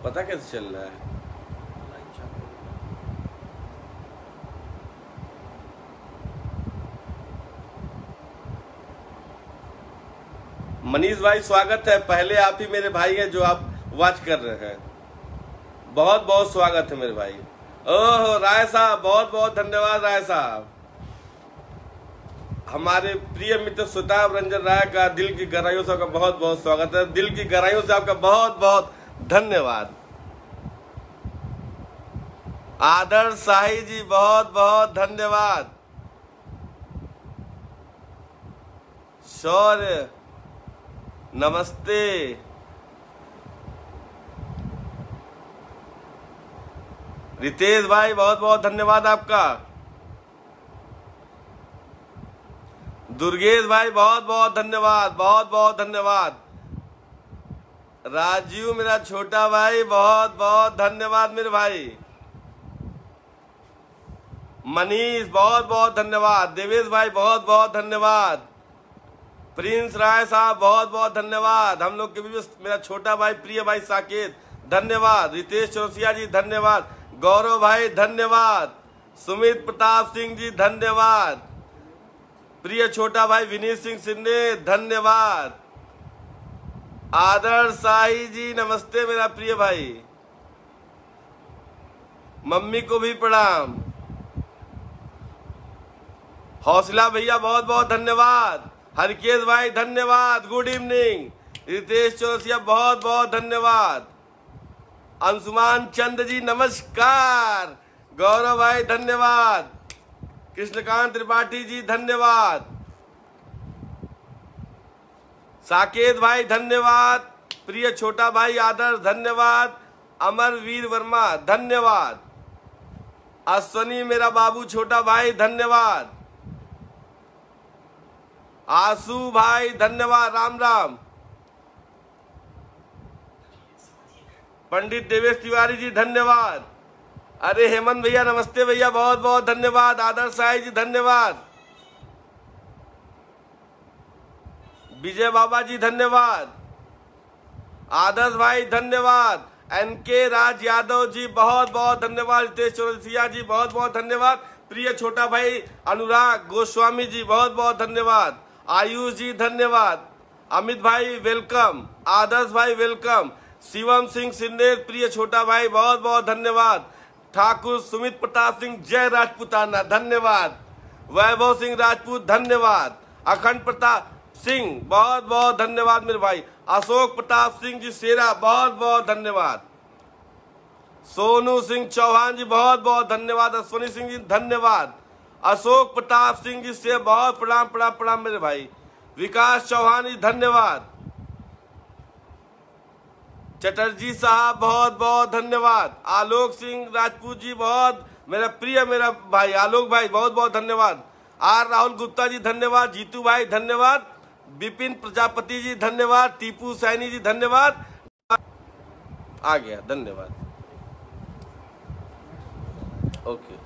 पता कैसे चल रहा है? मनीष भाई स्वागत है। पहले आप ही मेरे भाई हैं जो आप वॉच कर रहे हैं। बहुत बहुत स्वागत है मेरे भाई। ओह राय साहब, बहुत बहुत धन्यवाद राय साहब। हमारे प्रिय मित्र सुताब रंजन राय का दिल की गहराइयों से आपका बहुत बहुत स्वागत है। दिल की गहराइयों से आपका बहुत बहुत धन्यवाद। आदर्श शाही जी बहुत बहुत धन्यवाद। शौर्य नमस्ते। रितेश भाई बहुत बहुत धन्यवाद आपका। दुर्गेश भाई बहुत बहुत धन्यवाद, बहुत बहुत धन्यवाद। राजीव मेरा छोटा भाई बहुत बहुत धन्यवाद मेरे भाई। मनीष बहुत बहुत धन्यवाद। देवेश भाई बहुत बहुत धन्यवाद। प्रिंस राय साहब बहुत बहुत धन्यवाद। हम लोग के भी मेरा छोटा भाई प्रिय भाई साकेत धन्यवाद। रितेश चौरसिया जी धन्यवाद। गौरव भाई धन्यवाद। सुमित प्रताप सिंह जी धन्यवाद। प्रिय छोटा भाई विनीत सिंह सिन्ने धन्यवाद। आदर्श शाही जी नमस्ते मेरा प्रिय भाई। मम्मी को भी प्रणाम। हौसला भैया बहुत बहुत धन्यवाद। हरकेश भाई धन्यवाद, गुड इवनिंग। रितेश चौरसिया बहुत बहुत धन्यवाद। अंशुमान चंद जी नमस्कार। गौरव भाई धन्यवाद। कृष्णकांत त्रिपाठी जी धन्यवाद। साकेत भाई धन्यवाद। प्रिय छोटा भाई आदर्श धन्यवाद। अमरवीर वर्मा धन्यवाद। अश्वनी मेरा बाबू छोटा भाई धन्यवाद। आसू भाई धन्यवाद, राम राम। पंडित देवेश तिवारी जी धन्यवाद। अरे हेमंत भैया नमस्ते भैया, बहुत बहुत धन्यवाद। आदर्श साई जी धन्यवाद। विजय बाबा जी धन्यवाद। आदर्श भाई धन्यवाद। एनके राज यादव जी बहुत बहुत धन्यवाद। रितेश चौरसिया जी बहुत बहुत धन्यवाद। प्रिय छोटा भाई अनुराग गोस्वामी जी बहुत बहुत धन्यवाद। आयुष जी धन्यवाद। अमित भाई वेलकम। आदर्श भाई वेलकम। शिवम सिंह सिन्ने प्रिय छोटा भाई बहुत बहुत धन्यवाद। ठाकुर सुमित प्रताप सिंह जय राजपूताना धन्यवाद। वैभव सिंह राजपूत धन्यवाद। अखंड प्रताप सिंह बहुत बहुत धन्यवाद मेरे भाई। अशोक प्रताप सिंह जी शेरा बहुत बहुत धन्यवाद। सोनू सिंह चौहान जी बहुत बहुत धन्यवाद। अश्वनी सिंह जी धन्यवाद। अशोक प्रताप सिंह जी से बहुत प्रणाम प्रणाम प्रणाम मेरे भाई। विकास चौहान जी धन्यवाद। चटर्जी साहब बहुत बहुत धन्यवाद। आलोक सिंह राजपूत जी बहुत मेरा भाई आलोक भाई बहुत बहुत धन्यवाद। आर राहुल गुप्ता जी धन्यवाद। जीतू भाई धन्यवाद। विपिन प्रजापति जी धन्यवाद। टीपू सैनी जी धन्यवाद। आ गया धन्यवाद। ओके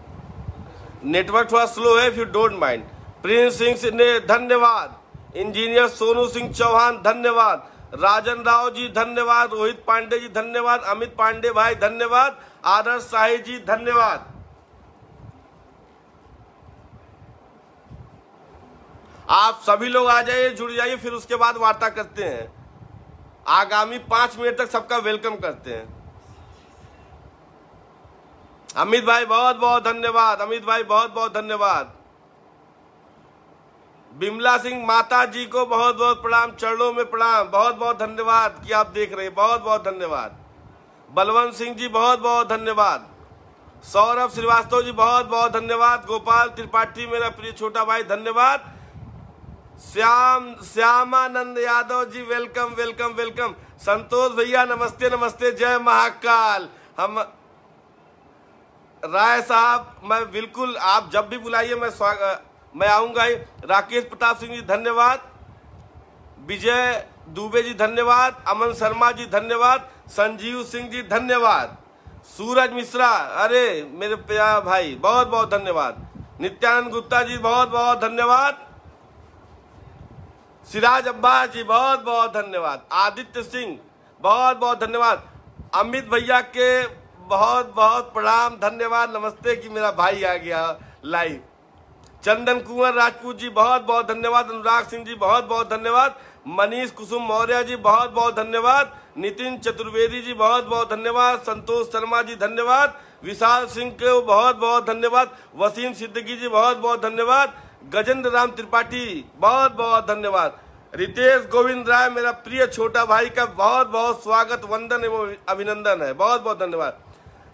नेटवर्क थोड़ा स्लो है, if you don't mind. Prince Singh ने धन्यवाद। इंजीनियर सोनू सिंह चौहान धन्यवाद। राजन राव जी धन्यवाद। रोहित पांडे जी धन्यवाद। अमित पांडे भाई धन्यवाद। आदर्श शाही जी धन्यवाद। आप सभी लोग आ जाइए, जुड़ जाइए, फिर उसके बाद वार्ता करते हैं। आगामी 5 मिनट तक सबका वेलकम करते हैं। अमित भाई बहुत बहुत धन्यवाद। अमित भाई बहुत बहुत धन्यवाद। बिमला सिंह माता जी को बहुत बहुत प्रणाम, चरणों में प्रणाम। बहुत बहुत धन्यवाद कि आप देख रहे हैं, बहुत बहुत धन्यवाद। बलवंत सिंह जी बहुत बहुत धन्यवाद। सौरभ श्रीवास्तव जी बहुत बहुत धन्यवाद। गोपाल त्रिपाठी मेरा प्रिय छोटा भाई धन्यवाद। Shyamanand Yadav ji welcome welcome welcome. संतोष भैया नमस्ते नमस्ते, जय महाकाल। हम राय साहब मैं बिल्कुल, आप जब भी बुलाइए मैं आऊंगा ही। राकेश प्रताप सिंह जी धन्यवाद। विजय दुबे जी धन्यवाद। अमन शर्मा जी धन्यवाद। संजीव सिंह जी धन्यवाद। सूरज मिश्रा अरे मेरे प्यार भाई बहुत बहुत धन्यवाद। नित्यानंद गुप्ता जी बहुत बहुत धन्यवाद। सिराज अब्बास जी बहुत बहुत धन्यवाद। आदित्य सिंह बहुत बहुत धन्यवाद। अमित भैया के बहुत बहुत प्रणाम, धन्यवाद, नमस्ते कि मेरा भाई आ गया लाइव। चंदन कुंवर राजपूत जी बहुत बहुत धन्यवाद। अनुराग सिंह जी बहुत बहुत धन्यवाद। मनीष कुसुम मौर्य जी बहुत बहुत धन्यवाद। नितिन चतुर्वेदी जी बहुत बहुत धन्यवाद। संतोष शर्मा जी धन्यवाद। विशाल सिंह को बहुत बहुत धन्यवाद। वसीम सिद्दीकी जी बहुत बहुत धन्यवाद। गजेंद्र राम त्रिपाठी बहुत बहुत धन्यवाद। रितेश गोविंद राय मेरा प्रिय छोटा भाई का बहुत बहुत स्वागत, वंदन एवं अभिनंदन है, बहुत बहुत धन्यवाद।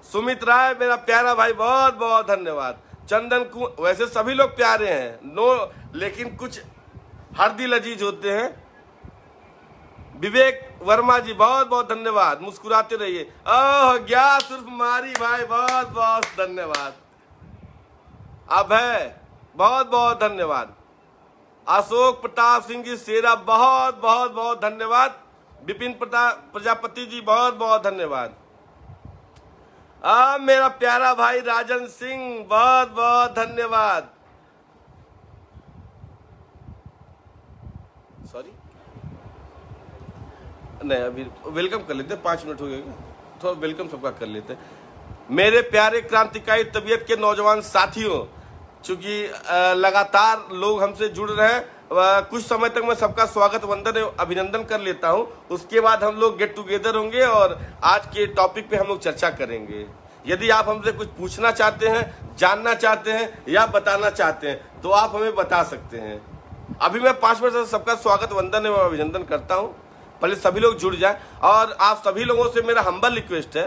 सुमित राय मेरा प्यारा भाई बहुत बहुत धन्यवाद। चंदन वैसे सभी लोग प्यारे हैं लेकिन कुछ हरदिल अजीज होते हैं। विवेक वर्मा जी बहुत बहुत धन्यवाद, मुस्कुराते रहिए। ओह ग्यास उर्फ मारी भाई बहुत बहुत धन्यवाद। अभय बहुत बहुत धन्यवाद। अशोक प्रताप सिंह जी शेरा बहुत बहुत बहुत धन्यवाद। विपिन प्रजापति जी बहुत बहुत धन्यवाद। मेरा प्यारा भाई राजन सिंह बहुत बहुत धन्यवाद। सॉरी नहीं, अभी वेलकम कर लेते, 5 मिनट हो गए, थोड़ा वेलकम सबका कर लेते। मेरे प्यारे क्रांतिकारी तबीयत के नौजवान साथियों, चूंकि लगातार लोग हमसे जुड़ रहे हैं, कुछ समय तक मैं सबका स्वागत वंदन एवं अभिनंदन कर लेता हूं। उसके बाद हम लोग गेट टुगेदर होंगे और आज के टॉपिक पे हम लोग चर्चा करेंगे। यदि आप हमसे कुछ पूछना चाहते हैं, जानना चाहते हैं या बताना चाहते हैं तो आप हमें बता सकते हैं। अभी मैं 5 मिनट से सबका स्वागत वंदन एवं अभिनंदन करता हूं। पहले सभी लोग जुड़ जाएं और आप सभी लोगों से मेरा हम्बल रिक्वेस्ट है,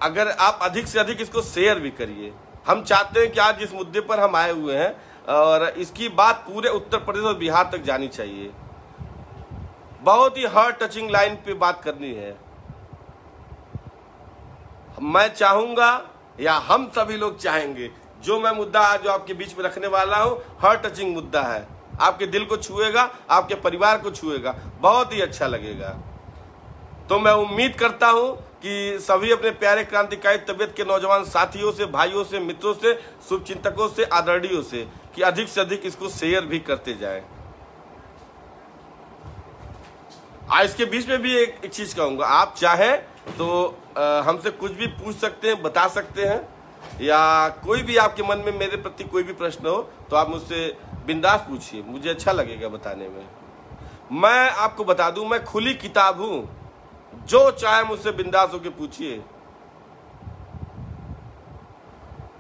अगर आप अधिक से अधिक इसको शेयर भी करिए। हम चाहते हैं कि आज जिस मुद्दे पर हम आए हुए हैं और इसकी बात पूरे उत्तर प्रदेश और बिहार तक जानी चाहिए। बहुत ही हार्ट टचिंग लाइन पे बात करनी है। मैं चाहूंगा या हम सभी लोग चाहेंगे, जो मैं मुद्दा आज आपके बीच में रखने वाला हूं हार्ट टचिंग मुद्दा है, आपके दिल को छुएगा, आपके परिवार को छुएगा, बहुत ही अच्छा लगेगा। तो मैं उम्मीद करता हूं कि सभी अपने प्यारे क्रांतिकारी तबीयत के नौजवान साथियों से, भाइयों से, मित्रों से, शुभचिंतकों से, आदरणीयों से कि अधिक से अधिक इसको शेयर भी करते जाएं। इसके बीच में भी एक चीज कहूंगा, आप चाहें तो हमसे कुछ भी पूछ सकते हैं, बता सकते हैं, या कोई भी आपके मन में मेरे प्रति कोई भी प्रश्न हो तो आप मुझसे बिंदास पूछिए, मुझे अच्छा लगेगा बताने में। मैं आपको बता दूं, मैं खुली किताब हूं, जो चाहे मुझसे बिंदास होके पूछिए।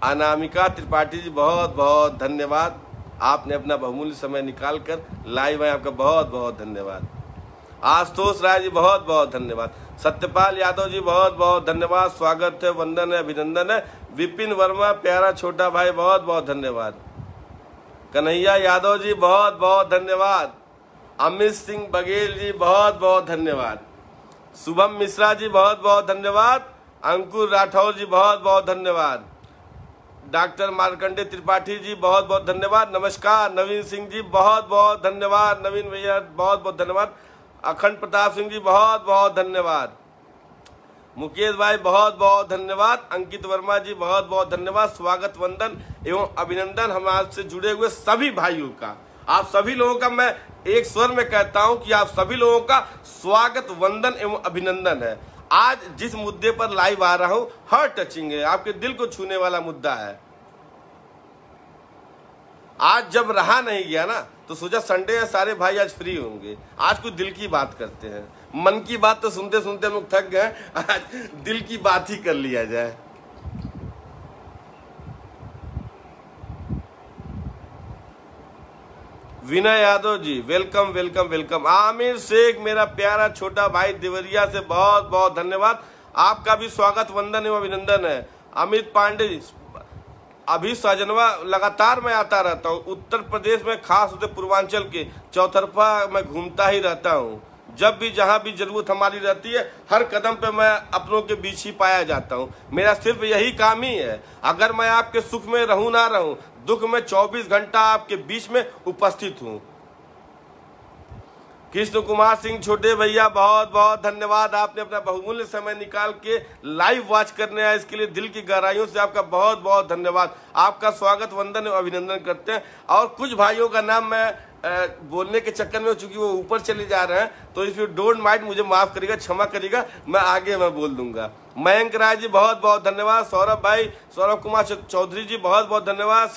अनामिका त्रिपाठी जी बहुत बहुत धन्यवाद, आपने अपना बहुमूल्य समय निकालकर लाइव आए, आपका बहुत बहुत धन्यवाद। आशुतोष राय जी बहुत बहुत धन्यवाद। सत्यपाल यादव जी बहुत बहुत धन्यवाद, स्वागत है, वंदन है, अभिनंदन है। विपिन वर्मा प्यारा छोटा भाई बहुत बहुत धन्यवाद। कन्हैया यादव जी बहुत बहुत धन्यवाद। अमित सिंह बघेल जी बहुत बहुत धन्यवाद। शुभम मिश्रा जी बहुत बहुत धन्यवाद। अंकुर राठौर जी बहुत बहुत धन्यवाद। डॉक्टर मार्कंडे त्रिपाठी जी बहुत बहुत धन्यवाद। नमस्कार। नवीन सिंह जी बहुत बहुत धन्यवाद। नवीन भैया बहुत बहुत धन्यवाद। अखंड प्रताप सिंह जी बहुत बहुत धन्यवाद। मुकेश भाई बहुत बहुत धन्यवाद। अंकित वर्मा जी बहुत बहुत धन्यवाद। स्वागत वंदन एवं अभिनंदन हमारे से जुड़े हुए सभी भाइयों का, आप सभी लोगों का मैं एक स्वर में कहता हूं कि आप सभी लोगों का स्वागत वंदन एवं अभिनंदन है। आज जिस मुद्दे पर लाइव आ रहा हूं हार्ट टचिंग है, आपके दिल को छूने वाला मुद्दा है। आज जब रहा नहीं गया ना तो सोचा संडे है, सारे भाई आज फ्री होंगे, आज कुछ दिल की बात करते हैं। मन की बात तो सुनते सुनते हम लोग थक गए, आज दिल की बात ही कर लिया जाए। Vinay Yadav ji welcome welcome welcome. Aamir Sheikh मेरा प्यारा छोटा भाई देवरिया से बहुत बहुत धन्यवाद, आपका भी स्वागत वंदन एवं अभिनंदन है। अमित पांडे अभी सजनवा लगातार मैं आता रहता हूँ, उत्तर प्रदेश में खास होते पूर्वांचल के चौतरफा मैं घूमता ही रहता हूँ। जब भी जहाँ भी जरूरत हमारी रहती है हर कदम पे मैं अपनों के बीच ही पाया जाता हूँ। मेरा सिर्फ यही काम ही है, अगर मैं आपके सुख में रहूं ना रहूं, दुख में 24 घंटा आपके बीच में उपस्थित हूँ। कृष्ण कुमार सिंह छोटे भैया बहुत बहुत धन्यवाद, आपने अपना बहुमूल्य समय निकाल के लाइव वॉच करने आए, इसके लिए दिल की गहराइयों से आपका बहुत बहुत धन्यवाद। आपका स्वागत वंदन एवं अभिनंदन करते हैं। और कुछ भाइयों का नाम मैं बोलने के चक्कर में चूंकि वो ऊपर चले जा रहे हैं, तो इफ यू डोंट माइंड मुझे माफ करिएगा, क्षमा करिएगा, मैं आगे मैं बोल दूंगा। मयंक राय जी बहुत बहुत धन्यवाद। सौरभ भाई, सौरभ कुमार चौधरी जी बहुत बहुत धन्यवाद।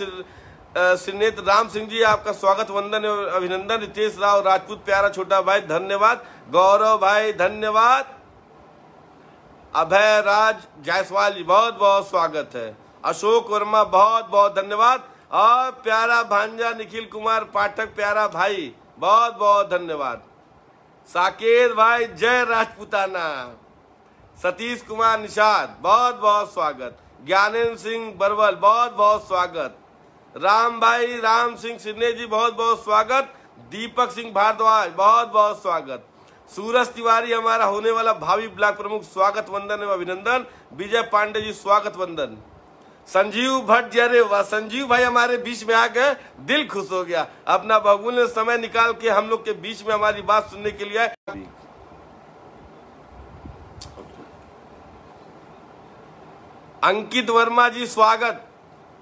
श्रीनेत्र राम सिंह जी आपका स्वागत वंदन एवं अभिनंदन। रितेश राव राजपूत प्यारा छोटा भाई धन्यवाद। गौरव भाई धन्यवाद। अभय राज जायसवाल जी बहुत बहुत स्वागत है। अशोक वर्मा बहुत बहुत धन्यवाद। और प्यारा भांजा निखिल कुमार पाठक प्यारा भाई बहुत बहुत धन्यवाद। साकेत भाई जय राजपूताना। सतीश कुमार निषाद बहुत बहुत स्वागत। ज्ञानेन्द्र सिंह बरवल बहुत बहुत स्वागत। राम भाई राम सिंह सिन्ने जी बहुत बहुत स्वागत। दीपक सिंह भारद्वाज बहुत बहुत स्वागत। सूरज तिवारी हमारा होने वाला भावी ब्लॉक प्रमुख स्वागत वंदन एवं अभिनंदन। विजय पांडे जी स्वागत वंदन। संजीव भट्ट जी, अरे वाह संजीव भाई हमारे बीच में आ गए, दिल खुश हो गया। अपना बहुमूल्य समय निकाल के हम लोग के बीच में हमारी बात सुनने के लिए आए। अंकित वर्मा जी स्वागत।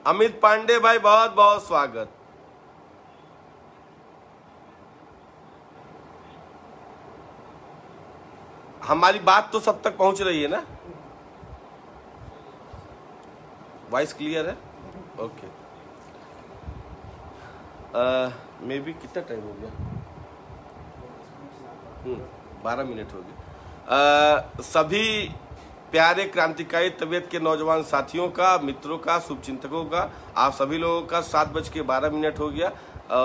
अमित पांडे भाई बहुत बहुत स्वागत। हमारी बात तो सब तक पहुंच रही है ना? वॉइस क्लियर है? ओके। मे बी कितना टाइम हो गया? 12 मिनट हो गए। सभी प्यारे क्रांतिकारी तबीयत के नौजवान साथियों का, मित्रों का, शुभचिंतकों का, आप सभी लोगों का 7:12 हो गया।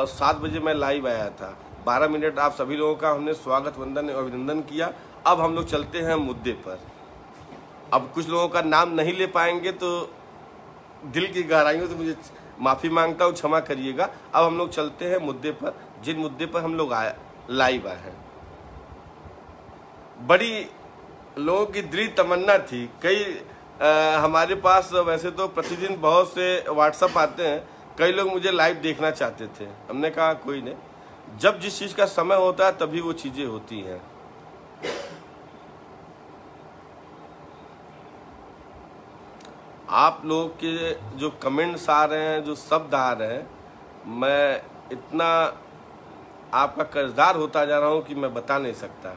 7 बजे मैं लाइव आया था। 12 मिनट आप सभी लोगों का हमने स्वागत वंदन और अभिनंदन किया। अब हम लोग चलते हैं मुद्दे पर। अब कुछ लोगों का नाम नहीं ले पाएंगे तो दिल की गहराइयों से मुझे माफी मांगता हूँ, क्षमा करिएगा। अब हम लोग चलते हैं मुद्दे पर, जिन मुद्दे पर हम लोग लाइव आए हैं। बड़ी लोगों की दृढ़ तमन्ना थी। कई हमारे पास वैसे तो प्रतिदिन बहुत से व्हाट्सएप आते हैं, कई लोग मुझे लाइव देखना चाहते थे। हमने कहा कोई नहीं, जब जिस चीज का समय होता है तभी वो चीजें होती हैं। आप लोग के जो कमेंट्स आ रहे हैं, जो शब्द आ रहे हैं, मैं इतना आपका कर्जदार होता जा रहा हूं कि मैं बता नहीं सकता।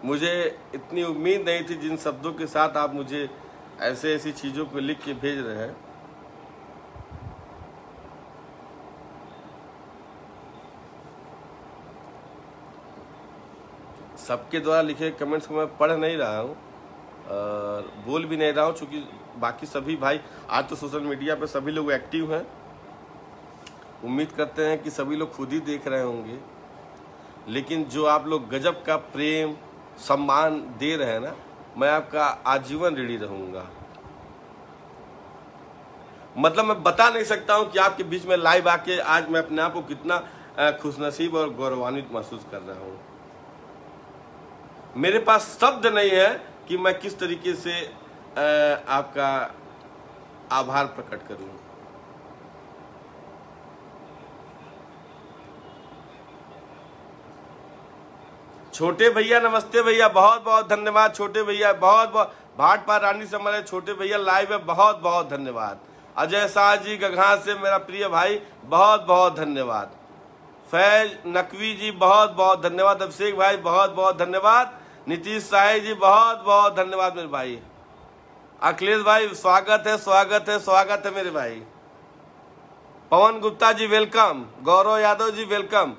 मुझे इतनी उम्मीद नहीं थी जिन शब्दों के साथ आप मुझे ऐसी चीजों को लिख के भेज रहे हैं। सबके द्वारा लिखे कमेंट्स को मैं पढ़ नहीं रहा हूँ और बोल भी नहीं रहा हूँ, क्योंकि बाकी सभी भाई आज तो सोशल मीडिया पे सभी लोग एक्टिव हैं। उम्मीद करते हैं कि सभी लोग खुद ही देख रहे होंगे। लेकिन जो आप लोग गजब का प्रेम सम्मान दे रहे हैं ना, मैं आपका आजीवन ऋणी रहूंगा। मतलब मैं बता नहीं सकता हूं कि आपके बीच में लाइव आके आज मैं अपने आप को कितना खुशनसीब और गौरवान्वित महसूस कर रहा हूं। मेरे पास शब्द नहीं है कि मैं किस तरीके से आपका आभार प्रकट करूं। छोटे भैया नमस्ते भैया, बहुत बहुत धन्यवाद। छोटे भैया बहुत बहुत, भाटपा रानी से हमारे छोटे भैया लाइव है, बहुत बहुत धन्यवाद। अजय शाह जी गगहा से मेरा प्रिय भाई, बहुत बहुत धन्यवाद। फैज नकवी जी बहुत बहुत धन्यवाद। अभिषेक भाई बहुत बहुत धन्यवाद। नीतीश साही जी बहुत बहुत धन्यवाद मेरे भाई। अखिलेश भाई स्वागत है, स्वागत है, स्वागत है मेरे भाई। पवन गुप्ता जी वेलकम। गौरव यादव जी वेलकम।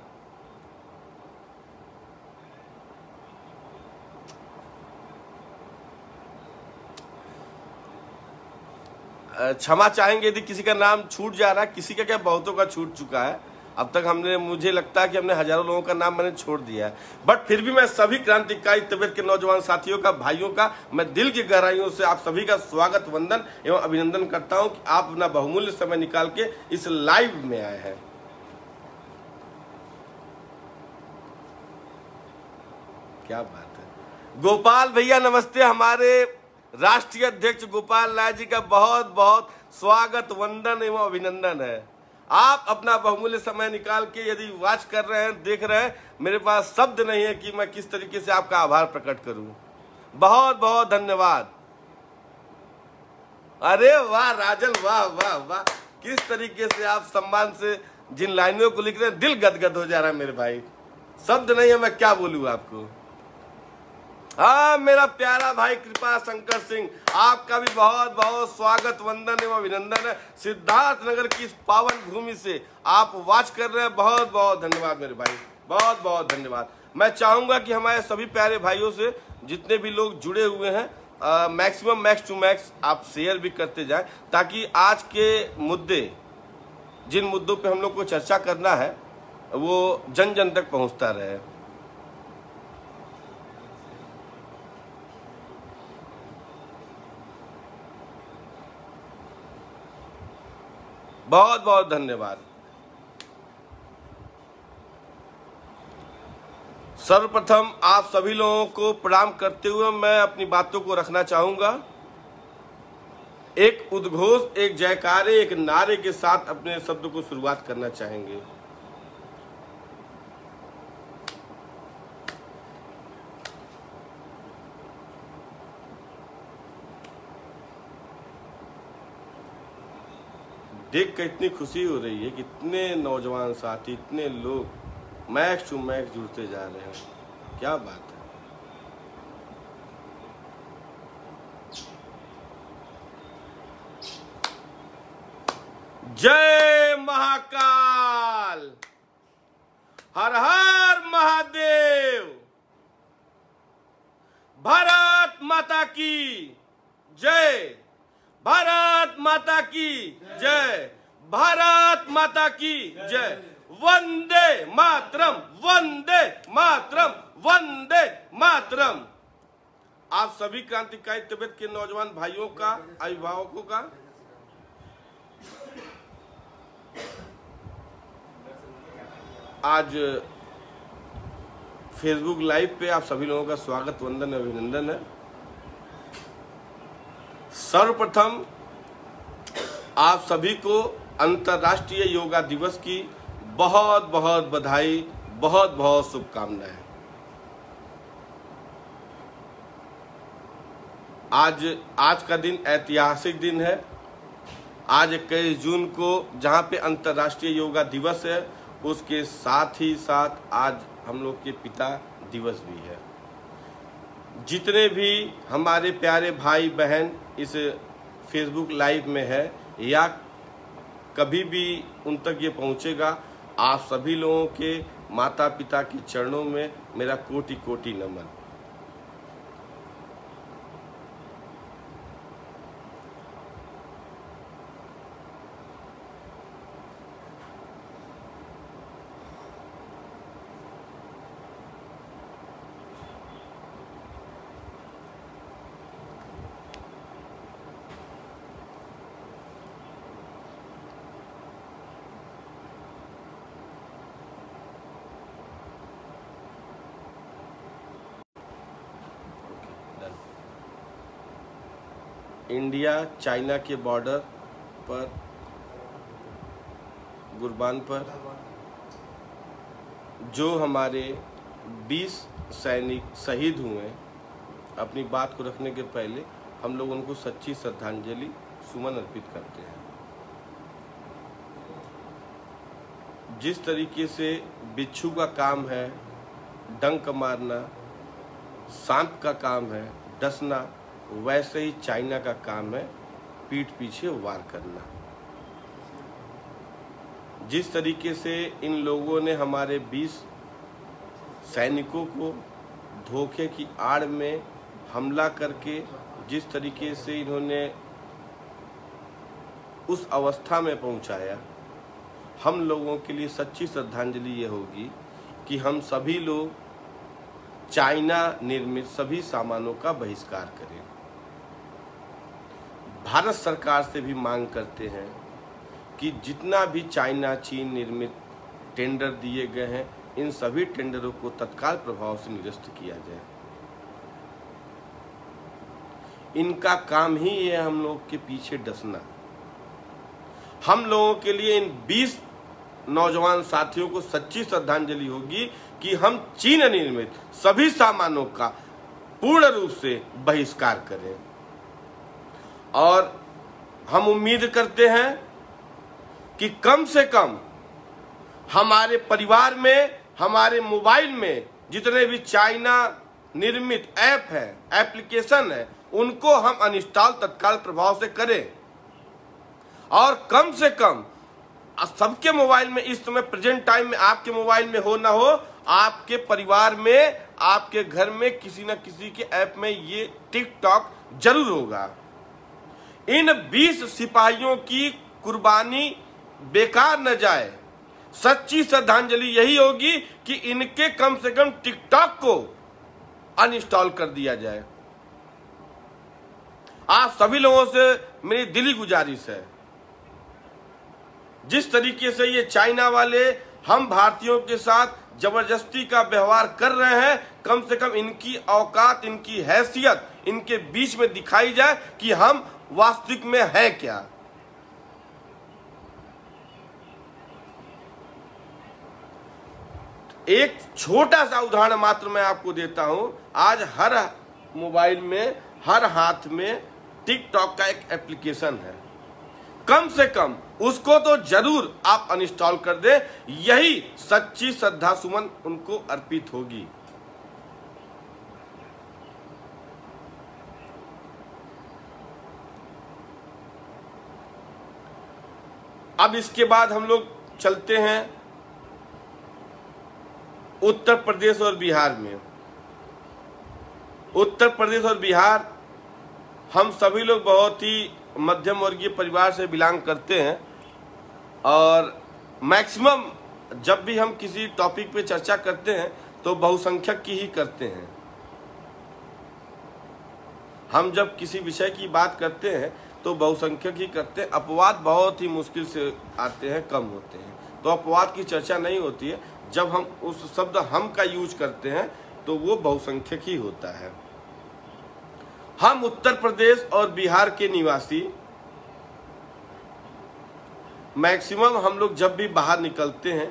क्षमा चाहेंगे यदि किसी का नाम छूट जा रहा है। किसी का क्या, बहुतों का छूट चुका है। अब तक हमने, मुझे लगता है कि हमने हजारों लोगों का नाम मैंने छोड़ दिया है। बट फिर भी मैं सभी क्रांतिकारी तबीयत के नौजवान साथियों का, भाइयों का, मैं दिल की गहराइयों से आप सभी का स्वागत वंदन एवं अभिनंदन करता हूं कि आप अपना बहुमूल्य समय निकाल के इस लाइव में आए हैं। क्या बात है। गोपाल भैया नमस्ते। हमारे राष्ट्रीय अध्यक्ष गोपाल राय जी का बहुत बहुत स्वागत वंदन एवं अभिनंदन है। आप अपना बहुमूल्य समय निकाल के यदि वॉच कर रहे हैं, देख रहे हैं, मेरे पास शब्द नहीं है कि मैं किस तरीके से आपका आभार प्रकट करूं। बहुत बहुत धन्यवाद। अरे वाह राजन, वाह वाह वाह, किस तरीके से आप सम्मान से जिन लाइनों को लिख रहे हैं, दिल गदगद हो जा रहा है मेरे भाई, शब्द नहीं है, मैं क्या बोलूं आपको। हाँ मेरा प्यारा भाई कृपा शंकर सिंह, आपका भी बहुत बहुत स्वागत, वंदन एवं अभिनंदन है। सिद्धार्थ नगर की इस पावन भूमि से आप वॉच कर रहे हैं, बहुत बहुत धन्यवाद मेरे भाई, बहुत बहुत धन्यवाद। मैं चाहूंगा कि हमारे सभी प्यारे भाइयों से जितने भी लोग जुड़े हुए हैं, मैक्सिमम मैक्स टू मैक्स आप शेयर भी करते जाएं, ताकि आज के मुद्दे, जिन मुद्दों पे हम लोग को चर्चा करना है, वो जन जन तक पहुंचता रहे। बहुत बहुत धन्यवाद। सर्वप्रथम आप सभी लोगों को प्रणाम करते हुए मैं अपनी बातों को रखना चाहूंगा। एक उद्घोष, एक जयकारे, एक नारे के साथ अपने शब्द को शुरुआत करना चाहेंगे। देख कर इतनी खुशी हो रही है कि इतने नौजवान साथी, इतने लोग मैक्स टू मैक्स जुड़ते जा रहे हैं, क्या बात है। जय महाकाल, हर हर महादेव, भारत माता की जय, भारत माता की जय, भारत माता की जय, वंदे मातरम, वंदे मातरम, वंदे मातरम। आप सभी क्रांतिकारी तिब्बत के नौजवान भाइयों का, अभिभावकों का आज फेसबुक लाइव पे आप सभी लोगों का स्वागत, वंदन, अभिनंदन है। सर्वप्रथम आप सभी को अंतर्राष्ट्रीय योगा दिवस की बहुत बहुत बधाई, बहुत बहुत शुभकामनाएं। आज का दिन ऐतिहासिक दिन है। आज 21 जून को जहां पे अंतर्राष्ट्रीय योगा दिवस है, उसके साथ ही साथ आज हम लोग के पिता दिवस भी है। जितने भी हमारे प्यारे भाई बहन इस फेसबुक लाइव में है या कभी भी उन तक ये पहुंचेगा, आप सभी लोगों के माता पिता के चरणों में मेरा कोटि कोटि नमन। इंडिया चाइना के बॉर्डर पर, गुरबान पर जो हमारे 20 सैनिक शहीद हुए, अपनी बात को रखने के पहले हम लोग उनको सच्ची श्रद्धांजलि सुमन अर्पित करते हैं। जिस तरीके से बिच्छू का काम है डंक मारना, सांप का काम है डसना, वैसे ही चाइना का काम है पीठ पीछे वार करना। जिस तरीके से इन लोगों ने हमारे 20 सैनिकों को धोखे की आड़ में हमला करके जिस तरीके से इन्होंने उस अवस्था में पहुंचाया, हम लोगों के लिए सच्ची श्रद्धांजलि ये होगी कि हम सभी लोग चाइना निर्मित सभी सामानों का बहिष्कार करें। भारत सरकार से भी मांग करते हैं कि जितना भी चाइना चीन निर्मित टेंडर दिए गए हैं, इन सभी टेंडरों को तत्काल प्रभाव से निरस्त किया जाए। इनका काम ही है हम लोग के पीछे डसना। हम लोगों के लिए इन 20 नौजवान साथियों को सच्ची श्रद्धांजलि होगी कि हम चीन निर्मित सभी सामानों का पूर्ण रूप से बहिष्कार करें। और हम उम्मीद करते हैं कि कम से कम हमारे परिवार में, हमारे मोबाइल में जितने भी चाइना निर्मित ऐप है, एप्लीकेशन है, उनको हम अनइंस्टॉल तत्काल प्रभाव से करें। और कम से कम सबके मोबाइल में इस समय प्रेजेंट टाइम में, आपके मोबाइल में हो ना हो, आपके परिवार में, आपके घर में किसी न किसी के ऐप में ये टिकटॉक जरूर होगा। इन 20 सिपाहियों की कुर्बानी बेकार न जाए। सच्ची श्रद्धांजलि यही होगी कि इनके कम से कम टिकटॉक को अनइंस्टॉल कर दिया जाए। आप सभी लोगों से मेरी दिली गुजारिश है, जिस तरीके से ये चाइना वाले हम भारतीयों के साथ जबरदस्ती का व्यवहार कर रहे हैं, कम से कम इनकी औकात, इनकी हैसियत इनके बीच में दिखाई जाए कि हम वास्तविक में है क्या। एक छोटा सा उदाहरण मात्र मैं आपको देता हूं। आज हर मोबाइल में, हर हाथ में टिकटॉक का एक एप्लीकेशन है। कम से कम उसको तो जरूर आप अनइंस्टॉल कर दें। यही सच्ची श्रद्धा सुमन उनको अर्पित होगी। अब इसके बाद हम लोग चलते हैं उत्तर प्रदेश और बिहार में। उत्तर प्रदेश और बिहार, हम सभी लोग बहुत ही मध्यम वर्गीय परिवार से बिलोंग करते हैं और मैक्सिमम जब भी हम किसी टॉपिक पे चर्चा करते हैं तो बहुसंख्यक की ही करते हैं। हम जब किसी विषय की बात करते हैं तो बहुसंख्यक ही करते हैं। अपवाद बहुत ही मुश्किल से आते हैं, कम होते हैं, तो अपवाद की चर्चा नहीं होती है। जब हम उस शब्द हम का यूज करते हैं तो वो बहुसंख्यक ही होता है। हम उत्तर प्रदेश और बिहार के निवासी मैक्सिमम हम लोग जब भी बाहर निकलते हैं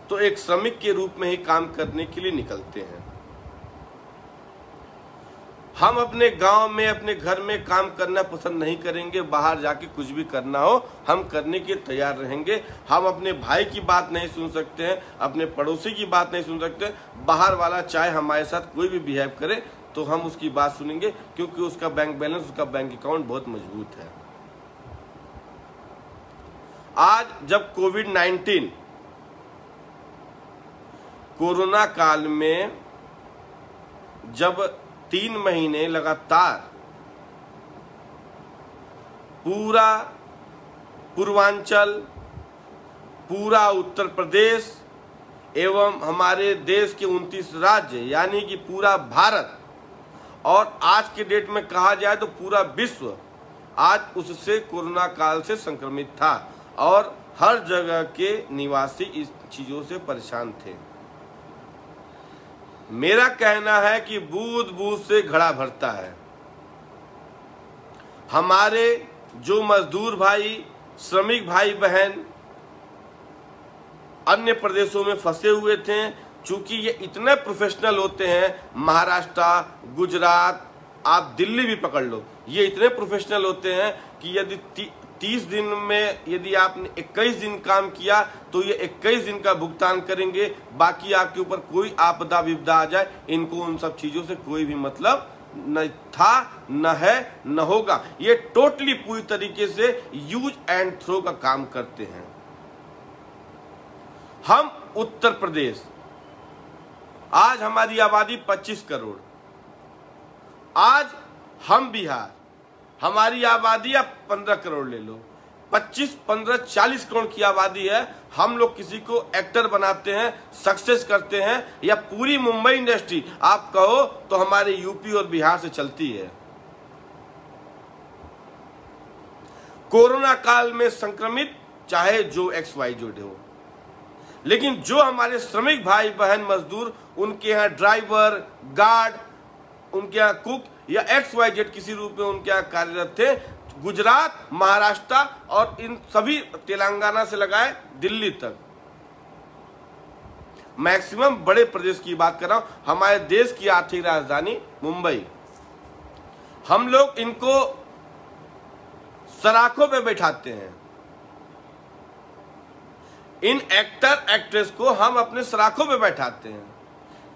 तो एक श्रमिक के रूप में ही काम करने के लिए निकलते हैं। हम अपने गांव में, अपने घर में काम करना पसंद नहीं करेंगे। बाहर जाके कुछ भी करना हो हम करने के तैयार रहेंगे। हम अपने भाई की बात नहीं सुन सकते हैं, अपने पड़ोसी की बात नहीं सुन सकते। बाहर वाला चाहे हमारे साथ कोई भी बिहेव करे तो हम उसकी बात सुनेंगे, क्योंकि उसका बैंक बैलेंस, उसका बैंक अकाउंट बहुत मजबूत है। आज जब कोविड-19 कोरोना काल में जब 3 महीने लगातार पूरा पूर्वांचल, पूरा उत्तर प्रदेश एवं हमारे देश के 29 राज्य यानी कि पूरा भारत और आज के डेट में कहा जाए तो पूरा विश्व आज उससे कोरोना काल से संक्रमित था और हर जगह के निवासी इस चीजों से परेशान थे। मेरा कहना है कि बूंद बूंद से घड़ा भरता है। हमारे जो मजदूर भाई, श्रमिक भाई बहन अन्य प्रदेशों में फंसे हुए थे, चूंकि ये इतने प्रोफेशनल होते हैं, महाराष्ट्र, गुजरात, आप दिल्ली भी पकड़ लो, ये इतने प्रोफेशनल होते हैं कि यदि 30 दिन में यदि आपने 21 दिन काम किया तो ये 21 दिन का भुगतान करेंगे। बाकी आपके ऊपर कोई आपदा विपदा आ जाए, इनको उन सब चीजों से कोई भी मतलब न था, न है, न होगा। ये टोटली पूरी तरीके से यूज एंड थ्रो का काम करते हैं। हम उत्तर प्रदेश, आज हमारी आबादी 25 करोड़। आज हम बिहार, हमारी आबादी आप 15 करोड़ ले लो, 25, 15, 40 करोड़ की आबादी है। हम लोग किसी को एक्टर बनाते हैं, सक्सेस करते हैं, या पूरी मुंबई इंडस्ट्री आप कहो तो हमारे यूपी और बिहार से चलती है। कोरोना काल में संक्रमित चाहे जो XYZ हो, लेकिन जो हमारे श्रमिक भाई बहन मजदूर, उनके यहाँ ड्राइवर, गार्ड, उनके यहाँ कुक या XYZ किसी रूप में उनके यहाँ कार्यरत थे, गुजरात, महाराष्ट्र और इन सभी तेलंगाना से लगाए दिल्ली तक, मैक्सिमम बड़े प्रदेश की बात कर रहा हूं, हमारे देश की आर्थिक राजधानी मुंबई। हम लोग इनको सराखों पे बैठाते हैं, इन एक्टर एक्ट्रेस को हम अपने सराखों पे बैठाते हैं।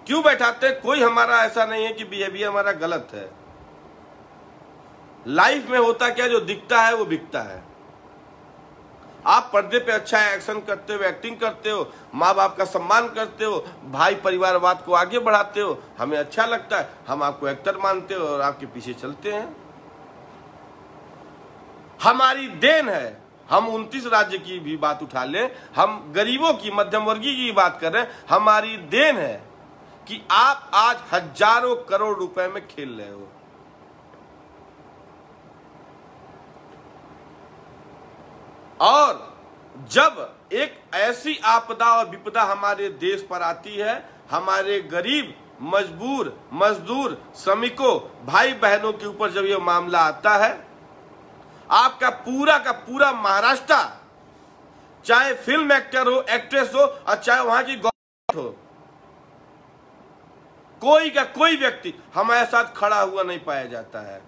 क्यों बैठाते हैं? कोई हमारा ऐसा नहीं है कि बिहेवियर हमारा गलत है। लाइफ में होता क्या, जो दिखता है वो बिकता है। आप पर्दे पे अच्छा एक्शन करते हो, एक्टिंग करते हो, माँ बाप का सम्मान करते हो, भाई परिवारवाद को आगे बढ़ाते हो, हमें अच्छा लगता है, हम आपको एक्टर मानते हो और आपके पीछे चलते हैं। हमारी देन है। हम 29 राज्य की भी बात उठा लें, हम गरीबों की, मध्यम वर्गीय की बात कर रहे हैं, हमारी देन है कि आप आज हजारों करोड़ रुपए में खेल रहे हो। और जब एक ऐसी आपदा और विपदा हमारे देश पर आती है, हमारे गरीब, मजबूर, मजदूर, श्रमिकों, भाई बहनों के ऊपर जब यह मामला आता है, आपका पूरा का पूरा महाराष्ट्र, चाहे फिल्म एक्टर हो, एक्ट्रेस हो, और चाहे वहां की गवर्नमेंट हो, कोई का कोई व्यक्ति हमारे साथ खड़ा हुआ नहीं पाया जाता है।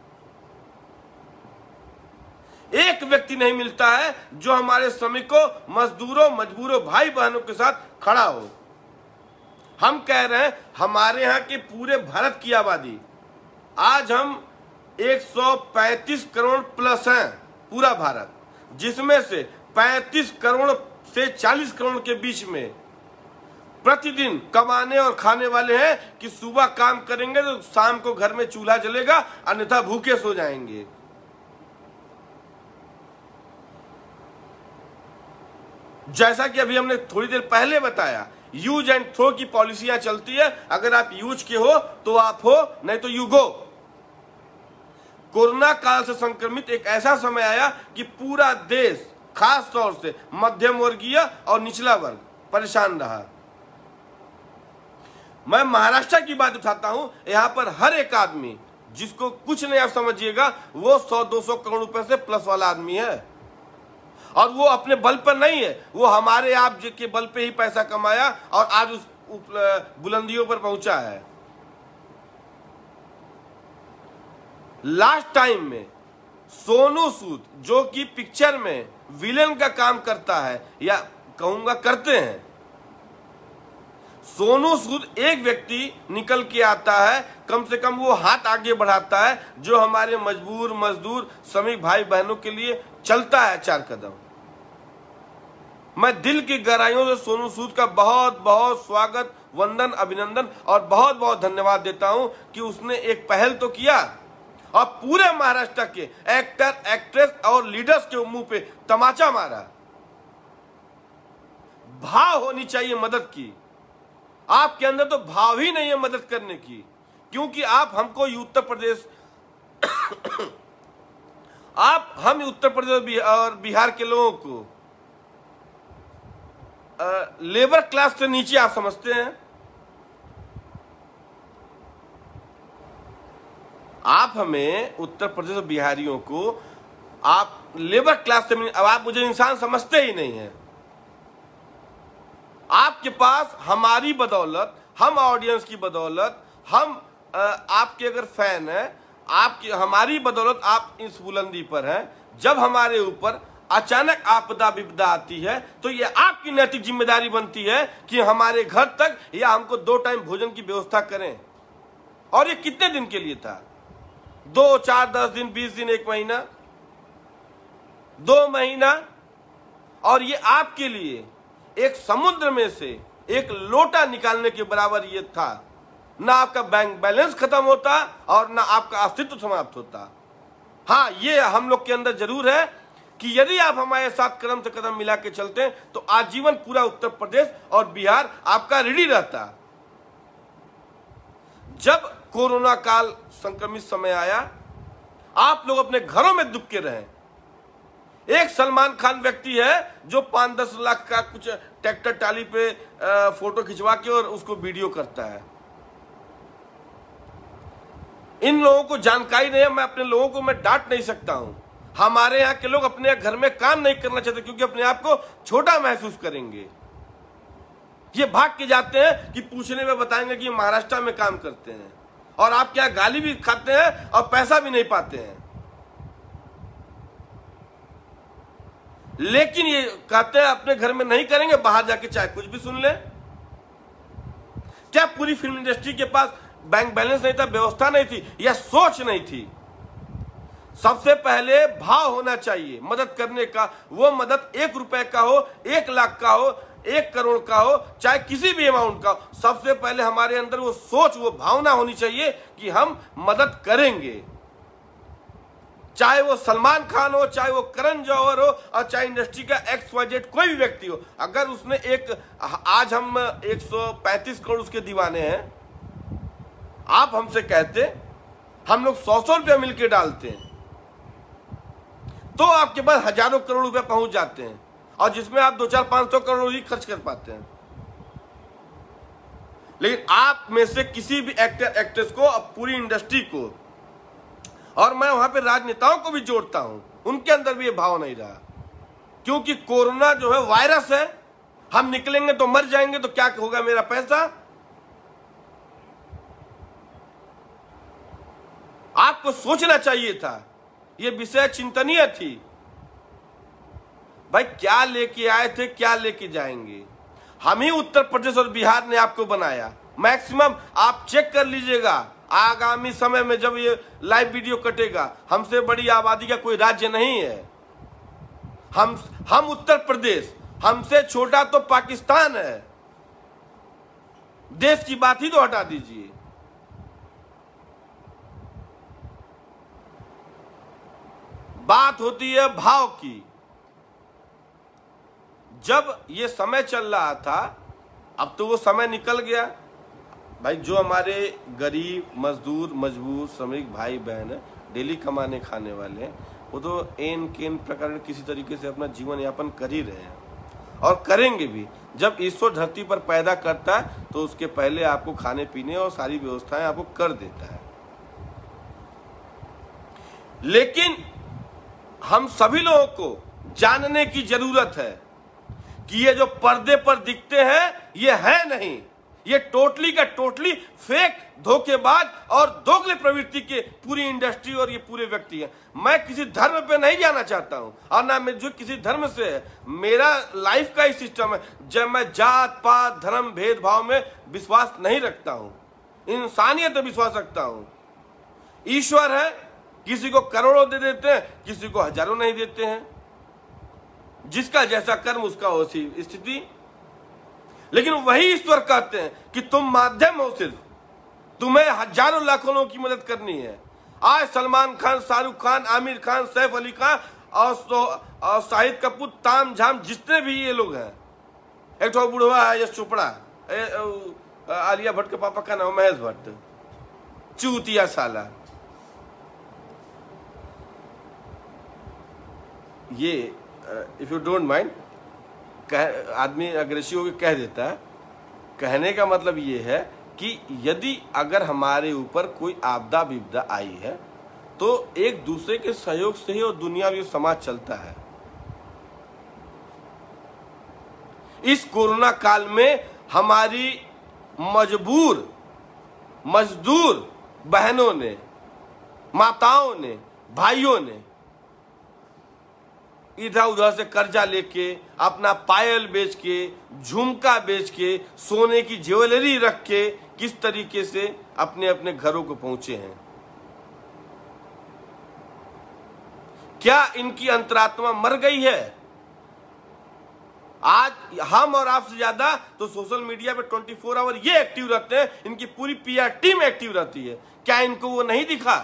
एक व्यक्ति नहीं मिलता है जो हमारे श्रमिकों, मजदूरों, मजबूरों, भाई बहनों के साथ खड़ा हो। हम कह रहे हैं हमारे यहां के पूरे भारत की आबादी, आज हम 135 करोड़ प्लस हैं पूरा भारत, जिसमें से 35 करोड़ से 40 करोड़ के बीच में प्रतिदिन कमाने और खाने वाले हैं कि सुबह काम करेंगे तो शाम को घर में चूल्हा जलेगा, अन्यथा भूखे सो जाएंगे। जैसा कि अभी हमने थोड़ी देर पहले बताया, यूज एंड थ्रो की पॉलिसियां चलती है। अगर आप यूज के हो तो आप हो, नहीं तो यू गो। कोरोना काल से संक्रमित एक ऐसा समय आया कि पूरा देश, खास तौर से मध्यम वर्गीय और निचला वर्ग परेशान रहा। मैं महाराष्ट्र की बात उठाता हूं। यहां पर हर एक आदमी, जिसको कुछ नहीं आप समझिएगा, वो 100-200 करोड़ रुपए से प्लस वाला आदमी है। और वो अपने बल पर नहीं है, वो हमारे आप के बल पे ही पैसा कमाया और आज उस बुलंदियों पर पहुंचा है। लास्ट टाइम में सोनू सूद, जो कि पिक्चर में विलेन का काम करता है, या कहूंगा करते हैं, सोनू सूद एक व्यक्ति निकल के आता है, कम से कम वो हाथ आगे बढ़ाता है, जो हमारे मजबूर, मजदूर, श्रमिक भाई बहनों के लिए चलता है 4 कदम। मैं दिल की गहराइयों से सोनू सूद का बहुत बहुत स्वागत, वंदन, अभिनंदन और बहुत बहुत धन्यवाद देता हूं कि उसने एक पहल तो किया और पूरे महाराष्ट्र के एक्टर, एक्ट्रेस और लीडर्स के मुंह पे तमाचा मारा। भाव होनी चाहिए मदद की। आपके अंदर तो भाव ही नहीं है मदद करने की, क्योंकि आप हमको उत्तर प्रदेश हम उत्तर प्रदेश और बिहार के लोगों को लेबर क्लास से नीचे आप समझते हैं। आप हमें उत्तर प्रदेश और बिहारियों को आप लेबर क्लास से, अब आप मुझे इंसान समझते ही नहीं हैं। आपके पास हमारी बदौलत, हम ऑडियंस की बदौलत, हम आपके अगर फैन हैं, आपकी हमारी बदौलत आप इस बुलंदी पर हैं। जब हमारे ऊपर अचानक आपदा विपदा आती है तो ये आपकी नैतिक जिम्मेदारी बनती है कि हमारे घर तक या हमको 2 टाइम भोजन की व्यवस्था करें। और ये कितने दिन के लिए था? 2, 4, 10 दिन, 20 दिन, 1 महीना, 2 महीना। और ये आपके लिए एक समुद्र में से एक लोटा निकालने के बराबर ये था। ना आपका बैंक बैलेंस खत्म होता और ना आपका अस्तित्व समाप्त होता। हाँ, ये हम लोग के अंदर जरूर है कि यदि आप हमारे साथ कदम से कदम मिला के चलते हैं तो आजीवन पूरा उत्तर प्रदेश और बिहार आपका रेडी रहता। जब कोरोना काल संक्रमित समय आया, आप लोग अपने घरों में दुबके रहे। एक सलमान खान व्यक्ति है जो 5-10 लाख का कुछ ट्रैक्टर टाली पे फोटो खिंचवा के और उसको वीडियो करता है। इन लोगों को जानकारी नहीं है। मैं अपने लोगों को मैं डांट नहीं सकता हूं। हमारे यहाँ के लोग अपने घर में काम नहीं करना चाहते क्योंकि अपने आप को छोटा महसूस करेंगे। ये भाग के जाते हैं कि पूछने में बताएंगे कि महाराष्ट्र में काम करते हैं, और आप क्या गाली भी खाते हैं और पैसा भी नहीं पाते हैं। लेकिन ये कहते हैं अपने घर में नहीं करेंगे, बाहर जाके चाहे कुछ भी सुन ले। क्या पूरी फिल्म इंडस्ट्री के पास बैंक बैलेंस नहीं था, व्यवस्था नहीं थी, या सोच नहीं थी? सबसे पहले भाव होना चाहिए मदद करने का। वो मदद 1 रुपए का हो, 1 लाख का हो, 1 करोड़ का हो, चाहे किसी भी अमाउंट का हो, सबसे पहले हमारे अंदर वो सोच, वो भावना होनी चाहिए कि हम मदद करेंगे। चाहे वो सलमान खान हो, चाहे वो करण जौहर हो, और चाहे इंडस्ट्री का XYZ कोई भी व्यक्ति हो। अगर उसने आज हम 135 करोड़ उसके दीवाने हैं, आप हमसे कहते हम लोग 100 रुपया मिलकर डालते हैं, तो आपके पास हजारों करोड़ रुपए पहुंच जाते हैं, और जिसमें आप 200-500 करोड़ ही खर्च कर पाते हैं। लेकिन आप में से किसी भी एक्टर एक्ट्रेस को, पूरी इंडस्ट्री को, और मैं वहां पे राजनेताओं को भी जोड़ता हूं, उनके अंदर भी ये भाव नहीं रहा। क्योंकि कोरोना जो है वायरस है, हम निकलेंगे तो मर जाएंगे, तो क्या होगा मेरा पैसा? आपको सोचना चाहिए था, ये विषय चिंतनीय थी। भाई क्या लेके आए थे, क्या लेके जाएंगे? हम ही उत्तर प्रदेश और बिहार ने आपको बनाया। मैक्सिमम आप चेक कर लीजिएगा, आगामी समय में जब ये लाइव वीडियो कटेगा, हमसे बड़ी आबादी का कोई राज्य नहीं है। हम उत्तर प्रदेश, हमसे छोटा तो पाकिस्तान है। देश की बात ही तो हटा दीजिए। बात होती है भाव की। जब ये समय चल रहा था, अब तो वो समय निकल गया। भाई जो हमारे गरीब, मजदूर, मजबूर, श्रमिक भाई बहन है, डेली कमाने खाने वाले हैं, वो तो केन प्रकार किसी तरीके से अपना जीवन यापन कर ही रहे हैं, और करेंगे भी। जब ईश्वर धरती पर पैदा करता है तो उसके पहले आपको खाने पीने और सारी व्यवस्थाएं आपको कर देता है। लेकिन हम सभी लोगों को जानने की जरूरत है कि ये जो पर्दे पर दिखते हैं ये है नहीं, ये टोटली का टोटली फेक, धोखेबाज और दोगले प्रवृत्ति के पूरी इंडस्ट्री और ये पूरे व्यक्ति हैं। मैं किसी धर्म पे नहीं जाना चाहता हूं, और ना मैं जो किसी धर्म से है। मेरा लाइफ का ही सिस्टम है, जब मैं जात पात धर्म भेदभाव में विश्वास नहीं रखता हूं, इंसानियत में विश्वास रखता हूं। ईश्वर है, किसी को करोड़ों दे देते हैं, किसी को हजारों नहीं देते हैं। जिसका जैसा कर्म उसका वैसी स्थिति। लेकिन वही ईश्वर कहते हैं कि तुम माध्यम हो, सिर्फ तुम्हें हजारों लाखों लोगों की मदद करनी है। आज सलमान खान, शाहरुख खान, आमिर खान, सैफ अली खान और शाहिद कपूर, ताम झाम, जितने भी ये लोग हैं, एक तो बुढ़वा है यश चोपड़ा, आलिया भट्ट के पापा का नाम महेश भट्ट, चूतिया साला, ये इफ यू डोंट माइंड, आदमी अग्रेसिव होकर कह देता है। कहने का मतलब ये है कि यदि अगर हमारे ऊपर कोई आपदा विपदा आई है तो एक दूसरे के सहयोग से ही और दुनिया और समाज चलता है। इस कोरोना काल में हमारी मजदूर बहनों ने, माताओं ने, भाइयों ने इधर उधर से कर्जा लेके, अपना पायल बेच के, झुमका बेच के, सोने की ज्वेलरी रख के किस तरीके से अपने अपने घरों को पहुंचे हैं। क्या इनकी अंतरात्मा मर गई है? आज हम और आपसे ज्यादा तो सोशल मीडिया पे 24 आवर ये एक्टिव रहते हैं, इनकी पूरी PR टीम एक्टिव रहती है। क्या इनको वो नहीं दिखा?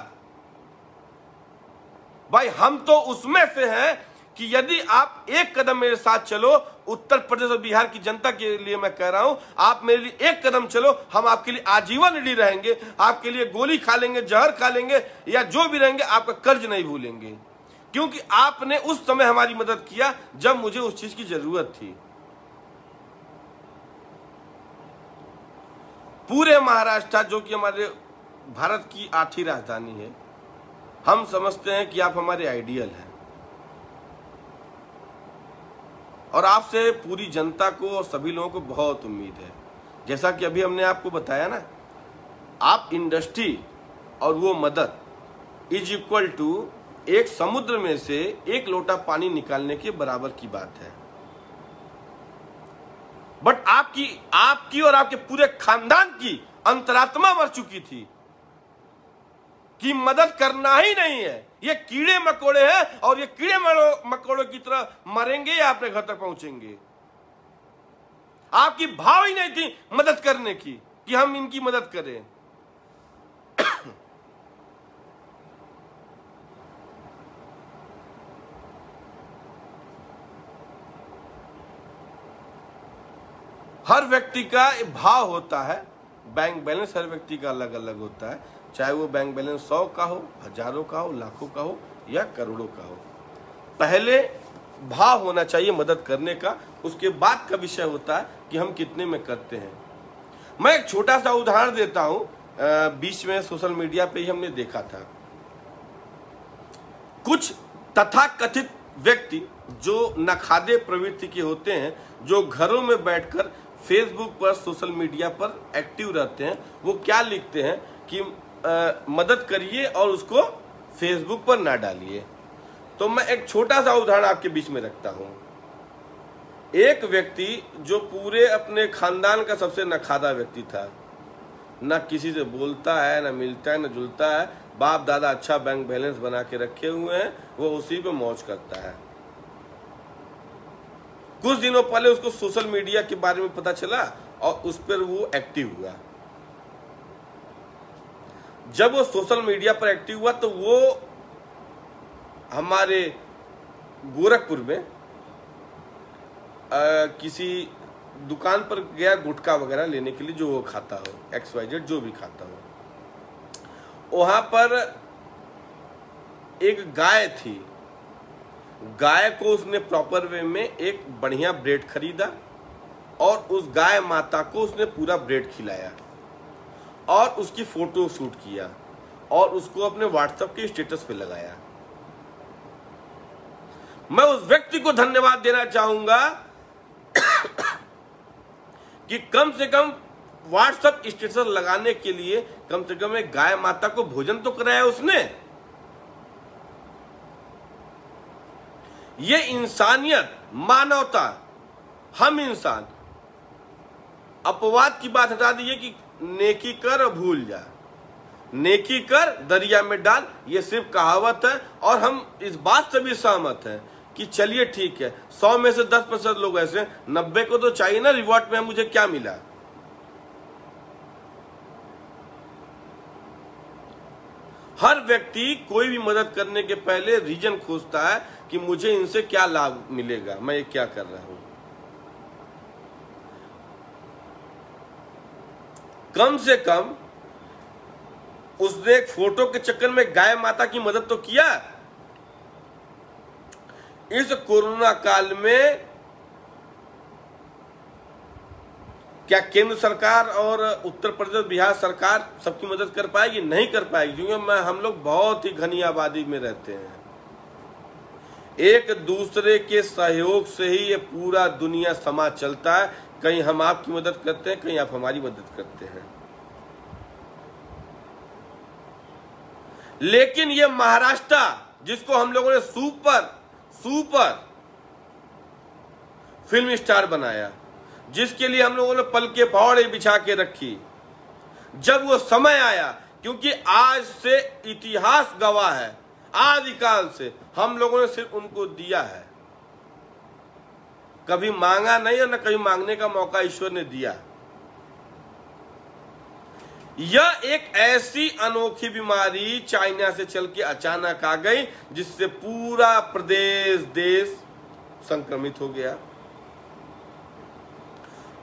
भाई हम तो उसमें से हैं कि यदि आप एक कदम मेरे साथ चलो, उत्तर प्रदेश और बिहार की जनता के लिए मैं कह रहा हूं, आप मेरे लिए एक कदम चलो, हम आपके लिए आजीवन रेडी रहेंगे। आपके लिए गोली खा लेंगे, जहर खा लेंगे, या जो भी रहेंगे, आपका कर्ज नहीं भूलेंगे। क्योंकि आपने उस समय हमारी मदद किया जब मुझे उस चीज की जरूरत थी। पूरे महाराष्ट्र, जो कि हमारे भारत की 8वीं राजधानी है, हम समझते हैं कि आप हमारे आइडियल हैं, और आपसे पूरी जनता को और सभी लोगों को बहुत उम्मीद है। जैसा कि अभी हमने आपको बताया ना, आप इंडस्ट्री और वो मदद इज इक्वल टू एक समुद्र में से एक लोटा पानी निकालने के बराबर की बात है। बट आपकी और आपके पूरे खानदान की अंतरात्मा मर चुकी थी कि मदद करना ही नहीं है। ये कीड़े मकोड़े हैं और ये कीड़े मकोड़ों की तरह मरेंगे या अपने घर तक पहुंचेंगे। आपकी भाव ही नहीं थी मदद करने की कि हम इनकी मदद करें। हर व्यक्ति का भाव होता है, बैंक बैलेंस हर व्यक्ति का अलग अलग होता है, चाहे वो बैंक बैलेंस 100 का हो, हजारों का हो, लाखों का हो या करोड़ों का हो। पहले भाव होना चाहिए मदद करने का, उसके बाद का विषय होता है कि हम कितने में करते हैं। मैं एक छोटा सा उदाहरण देता हूं, बीच में सोशल मीडिया पे ही हमने देखा था कुछ तथाकथित व्यक्ति जो नखादे प्रवृत्ति के होते हैं, जो घरों में बैठकर फेसबुक पर, सोशल मीडिया पर एक्टिव रहते हैं। वो क्या लिखते हैं कि मदद करिए और उसको फेसबुक पर ना डालिए। तो मैं एक छोटा सा उदाहरण आपके बीच में रखता हूं। एक व्यक्ति जो पूरे अपने खानदान का सबसे नखादा व्यक्ति था, ना किसी से बोलता है, ना मिलता है, ना जुलता है, बाप दादा अच्छा बैंक बैलेंस बना के रखे हुए हैं, वो उसी पे मौज करता है। कुछ दिनों पहले उसको सोशल मीडिया के बारे में पता चला और उस पर वो एक्टिव हुआ। जब वो सोशल मीडिया पर एक्टिव हुआ तो वो हमारे गोरखपुर में किसी दुकान पर गया गुटखा वगैरह लेने के लिए, जो वो खाता हो, XYZ जो भी खाता हो। वहां पर एक गाय थी, गाय को उसने प्रॉपर वे में एक बढ़िया ब्रेड खरीदा और उस गाय माता को उसने पूरा ब्रेड खिलाया और उसकी फोटो शूट किया और उसको अपने व्हाट्सएप के स्टेटस पे लगाया। मैं उस व्यक्ति को धन्यवाद देना चाहूंगा कि कम से कम व्हाट्सएप स्टेटस लगाने के लिए कम से कम एक गाय माता को भोजन तो कराया उसने। ये इंसानियत, मानवता, हम इंसान। अपवाद की बात हटा दीजिए कि नेकी कर और भूल जा, नेकी कर दरिया में डाल, ये सिर्फ कहावत है। और हम इस बात से भी सहमत हैं कि चलिए ठीक है, 100 में से 10% लोग ऐसे, 90 को तो चाहिए ना रिवॉर्ड में मुझे क्या मिला। हर व्यक्ति कोई भी मदद करने के पहले रीजन खोजता है कि मुझे इनसे क्या लाभ मिलेगा, मैं ये क्या कर रहा हूं। कम से कम उसने एक फोटो के चक्कर में गाय माता की मदद तो किया। इस कोरोना काल में क्या केंद्र सरकार और उत्तर प्रदेश, बिहार सरकार सबकी मदद कर पाएगी? नहीं कर पाएगी, क्योंकि हम लोग बहुत ही घनी आबादी में रहते हैं। एक दूसरे के सहयोग से ही ये पूरा दुनिया समाज चलता है। कहीं हम आपकी मदद करते हैं, कहीं आप हमारी मदद करते हैं। लेकिन ये महाराष्ट्र, जिसको हम लोगों ने सुपर फिल्म स्टार बनाया, जिसके लिए हम लोगों ने पल के पहाड़े बिछा के रखी, जब वो समय आया, क्योंकि आज से इतिहास गवाह है, आदिकाल से हम लोगों ने सिर्फ उनको दिया है, कभी मांगा नहीं और न कभी मांगने का मौका ईश्वर ने दिया। यह एक ऐसी अनोखी बीमारी चाइना से चल के अचानक आ गई, जिससे पूरा प्रदेश, देश संक्रमित हो गया।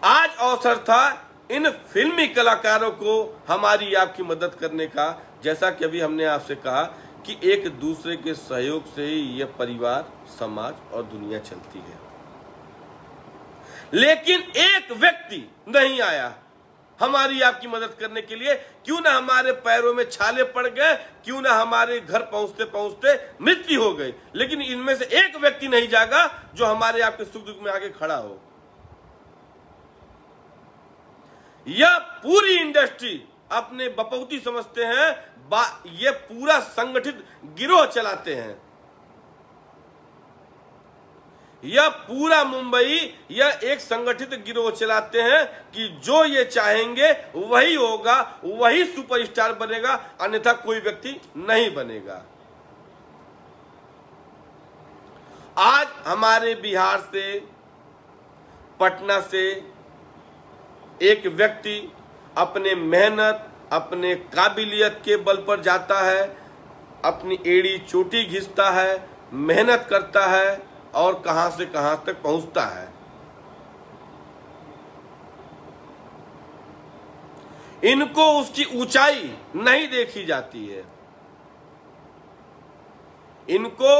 आज अवसर था इन फिल्मी कलाकारों को हमारी आपकी मदद करने का। जैसा कि अभी हमने आपसे कहा कि एक दूसरे के सहयोग से ही यह परिवार, समाज और दुनिया चलती है। लेकिन एक व्यक्ति नहीं आया हमारी आपकी मदद करने के लिए। क्यों ना हमारे पैरों में छाले पड़ गए, क्यों ना हमारे घर पहुंचते पहुंचते मृत्यु हो गई, लेकिन इनमें से एक व्यक्ति नहीं जागा जो हमारे आपके सुख दुख में आगे खड़ा हो। यह पूरी इंडस्ट्री अपने बपौती समझते हैं, ये पूरा संगठित गिरोह चलाते हैं। यह पूरा मुंबई यह एक संगठित गिरोह चलाते हैं कि जो ये चाहेंगे वही होगा, वही सुपरस्टार बनेगा, अन्यथा कोई व्यक्ति नहीं बनेगा। आज हमारे बिहार से, पटना से एक व्यक्ति अपने मेहनत, अपने काबिलियत के बल पर जाता है, अपनी एड़ी चोटी घिसता है, मेहनत करता है और कहां से कहां तक पहुंचता है। इनको उसकी ऊंचाई नहीं देखी जाती है, इनको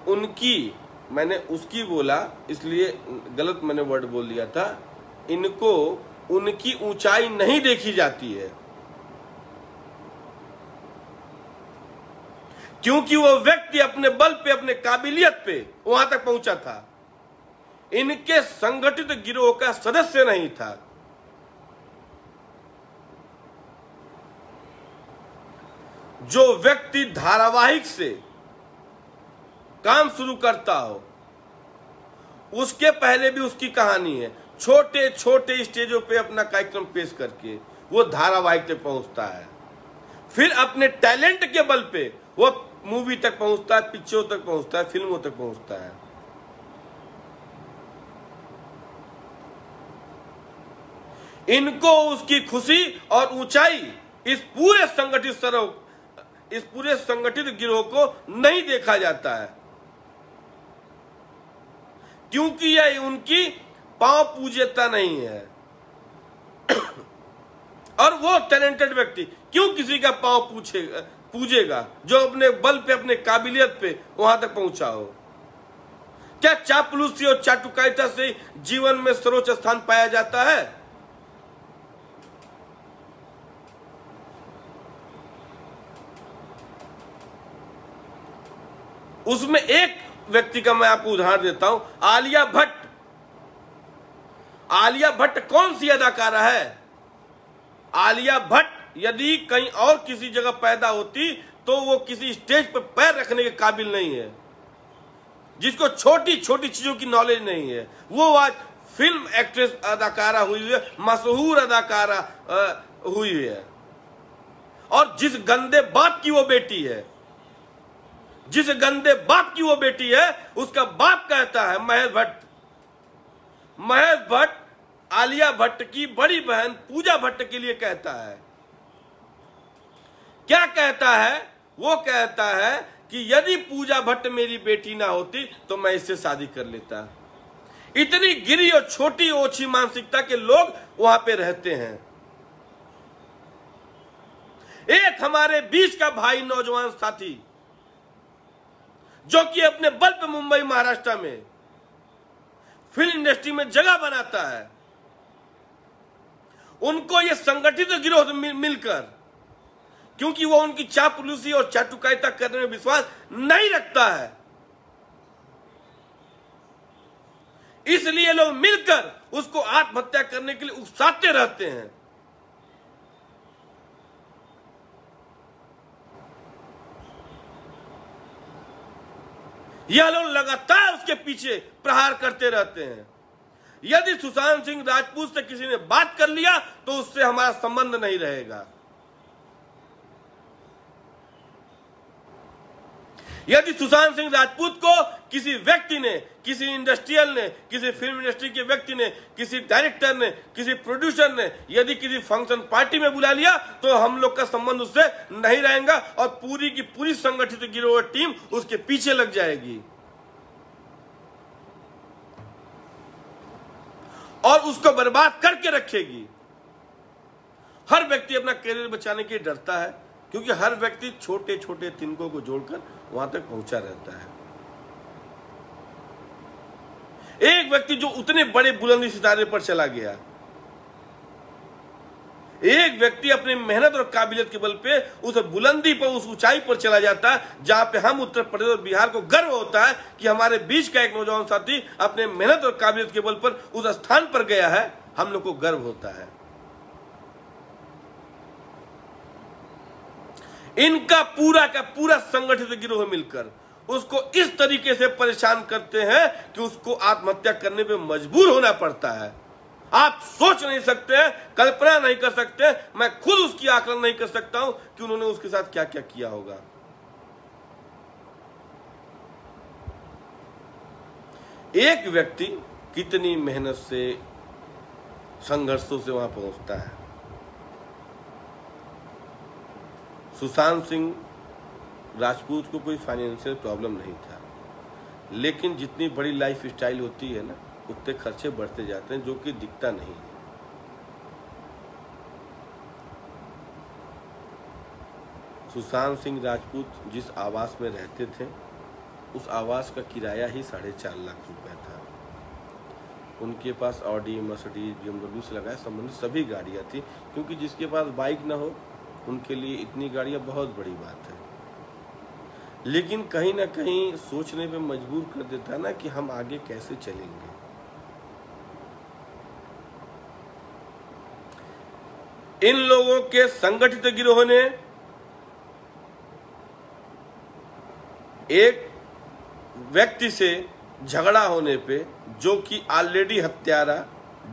उनकी मैंने उसकी बोला इसलिए गलत मैंने वर्ड बोल दिया था। इनको उनकी ऊंचाई नहीं देखी जाती है, क्योंकि वो व्यक्ति अपने बल पे, अपने काबिलियत पे वहां तक पहुंचा था, इनके संगठित गिरोह का सदस्य नहीं था। जो व्यक्ति धारावाहिक से काम शुरू करता हो, उसके पहले भी उसकी कहानी है। छोटे छोटे स्टेजों पे अपना कार्यक्रम पेश करके वो धारावाहिक तक पहुंचता है, फिर अपने टैलेंट के बल पे वो मूवी तक पहुंचता है, पिक्चरों तक पहुंचता है, फिल्मों तक पहुंचता है। इनको उसकी खुशी और ऊंचाई इस पूरे संगठित गिरोह को नहीं देखा जाता है, क्योंकि यह उनकी पांव पूज्यता नहीं है। और वो टैलेंटेड व्यक्ति क्यों किसी का पांव पूजेगा जो अपने बल पे, अपने काबिलियत पे वहां तक पहुंचा हो? क्या चापलूसी और चाटुकारिता से जीवन में सर्वोच्च स्थान पाया जाता है? उसमें एक व्यक्ति का मैं आपको उदाहरण देता हूं, आलिया भट्ट। आलिया भट्ट कौन सी अदाकारा है? आलिया भट्ट यदि कहीं और किसी जगह पैदा होती तो वो किसी स्टेज पर पैर रखने के काबिल नहीं है। जिसको छोटी छोटी चीजों की नॉलेज नहीं है, वो आज फिल्म एक्ट्रेस अदाकारा हुई है, मशहूर अदाकारा हुई है। और जिस गंदे बाप की वो बेटी है, जिस गंदे बाप की वो बेटी है, उसका बाप कहता है महेश भट्ट। महेश भट्ट आलिया भट्ट की बड़ी बहन पूजा भट्ट के लिए कहता है, क्या कहता है? वो कहता है कि यदि पूजा भट्ट मेरी बेटी ना होती तो मैं इससे शादी कर लेता। इतनी गिरी और छोटी ओछी मानसिकता के लोग वहां पे रहते हैं। एक हमारे बीच का भाई नौजवान साथी जो कि अपने बल पे मुंबई महाराष्ट्र में फिल्म इंडस्ट्री में जगह बनाता है, उनको ये संगठित गिरोह मिलकर, क्योंकि वो उनकी चापलूसी और चाटुकारिता करने में विश्वास नहीं रखता है, इसलिए लोग मिलकर उसको आत्महत्या करने के लिए उकसाते रहते हैं। यह लोग लगातार उसके पीछे प्रहार करते रहते हैं। यदि सुशांत सिंह राजपूत से किसी ने बात कर लिया तो उससे हमारा संबंध नहीं रहेगा। यदि सुशांत सिंह राजपूत को किसी व्यक्ति ने, किसी इंडस्ट्रियल ने, किसी फिल्म इंडस्ट्री के व्यक्ति ने, किसी डायरेक्टर ने, किसी प्रोड्यूसर ने यदि किसी फंक्शन पार्टी में बुला लिया तो हम लोग का संबंध उससे नहीं रहेगा और पूरी की पूरी संगठित गिरोह टीम उसके पीछे लग जाएगी और उसको बर्बाद करके रखेगी। हर व्यक्ति अपना करियर बचाने के लिए डरता है, क्योंकि हर व्यक्ति छोटे छोटे तिनकों को जोड़कर वहां तक पहुंचा रहता है। एक व्यक्ति जो उतने बड़े बुलंदी सितारे पर चला गया, एक व्यक्ति अपनी मेहनत और काबिलियत के बल पे उस बुलंदी पर, उस ऊंचाई पर चला जाता है जहां पे हम उत्तर प्रदेश और बिहार को गर्व होता है कि हमारे बीच का एक नौजवान साथी अपने मेहनत और काबिलियत के बल पर उस स्थान पर गया है। हम लोग को गर्व होता है। इनका पूरा का पूरा संगठित गिरोह मिलकर उसको इस तरीके से परेशान करते हैं कि उसको आत्महत्या करने पे मजबूर होना पड़ता है। आप सोच नहीं सकते हैं, कल्पना नहीं कर सकते, मैं खुद उसकी आकलन नहीं कर सकता हूं कि उन्होंने उसके साथ क्या क्या किया होगा। एक व्यक्ति कितनी मेहनत से, संघर्षों से वहां पहुंचता है। सुशांत सिंह राजपूत को कोई फाइनेंशियल प्रॉब्लम नहीं था, लेकिन जितनी बड़ी लाइफ स्टाइल होती है ना, उतने खर्चे बढ़ते जाते हैं, जो कि दिखता नहीं है। सुशांत सिंह राजपूत जिस आवास में रहते थे, उस आवास का किराया ही 4.5 लाख रुपए था। उनके पास ऑडी, मर्सिडीज, BMW से लगाए संबंधित सभी गाड़ियां थी, क्योंकि जिसके पास बाइक ना हो उनके लिए इतनी गाड़ियां बहुत बड़ी बात है। लेकिन कहीं ना कहीं सोचने पे मजबूर कर देता है ना कि हम आगे कैसे चलेंगे। इन लोगों के संगठित गिरोह ने एक व्यक्ति से झगड़ा होने पे, जो कि ऑलरेडी हत्यारा,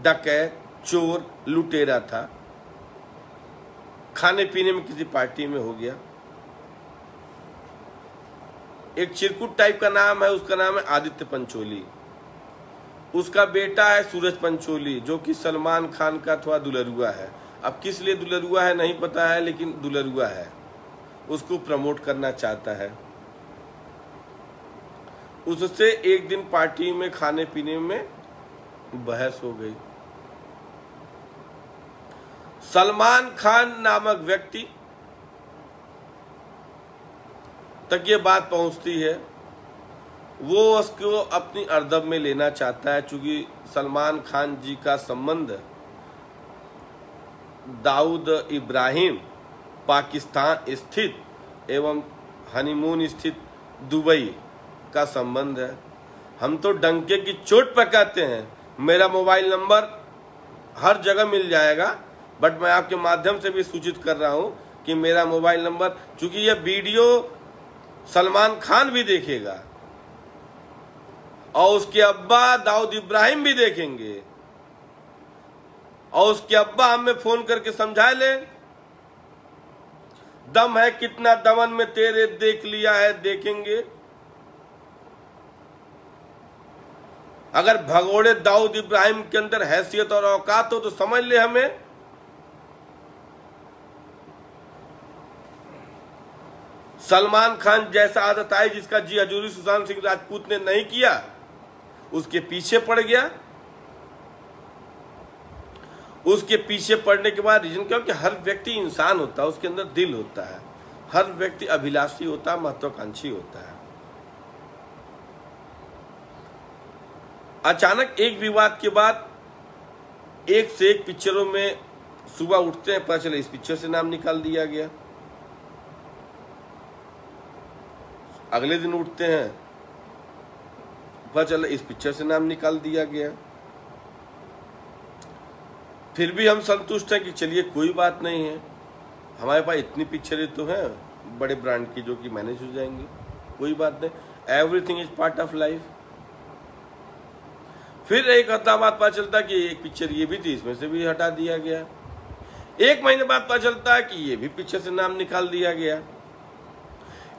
डकैत, चोर, लुटेरा था, खाने पीने में किसी पार्टी में हो गया। एक चिरकुट टाइप का नाम है, उसका नाम है आदित्य पंचोली। उसका बेटा है सूरज पंचोली, जो कि सलमान खान का थोड़ा दुलरुआ है। अब किस लिए दुलरुआ है नहीं पता है, लेकिन दुलरुआ है, उसको प्रमोट करना चाहता है। उससे एक दिन पार्टी में खाने पीने में बहस हो गई। सलमान खान नामक व्यक्ति तक ये बात पहुंचती है, वो उसको अपनी अर्दब में लेना चाहता है। चूंकि सलमान खान जी का संबंध दाऊद इब्राहिम पाकिस्तान स्थित एवं हनीमून स्थित दुबई का संबंध है। हम तो डंके की चोट पर कहते हैं, मेरा मोबाइल नंबर हर जगह मिल जाएगा, बट मैं आपके माध्यम से भी सूचित कर रहा हूं कि मेरा मोबाइल नंबर, चूंकि यह वीडियो सलमान खान भी देखेगा और उसके अब्बा दाऊद इब्राहिम भी देखेंगे, और उसके अब्बा हमें फोन करके समझा ले, दम है कितना दमन में तेरे, देख लिया है देखेंगे। अगर भगोड़े दाऊद इब्राहिम के अंदर हैसियत और औकात हो तो समझ ले हमें। सलमान खान जैसा आदत आई जिसका जी हजूरी सुशांत सिंह राजपूत ने नहीं किया, उसके पीछे पड़ गया। उसके पीछे पड़ने के बाद रीजन क्या, कि हर व्यक्ति इंसान होता है, उसके अंदर दिल होता है, हर व्यक्ति अभिलाषी होता है, महत्वाकांक्षी होता है। अचानक एक विवाद के बाद एक से एक पिक्चरों में सुबह उठते हैं, पता चला इस पिक्चर से नाम निकाल दिया गया। अगले दिन उठते हैं, पता चला इस पिक्चर से नाम निकाल दिया गया। फिर भी हम संतुष्ट हैं कि चलिए कोई बात नहीं है, हमारे पास इतनी पिक्चरें तो हैं बड़े ब्रांड की जो कि मैनेज हो जाएंगे, कोई बात नहीं, everything is part of life. फिर एक हफ्ता बाद पता चलता कि एक पिक्चर ये भी थी, इसमें से भी हटा दिया गया। एक महीने बाद पता चलता है कि ये भी पिक्चर से नाम निकाल दिया गया।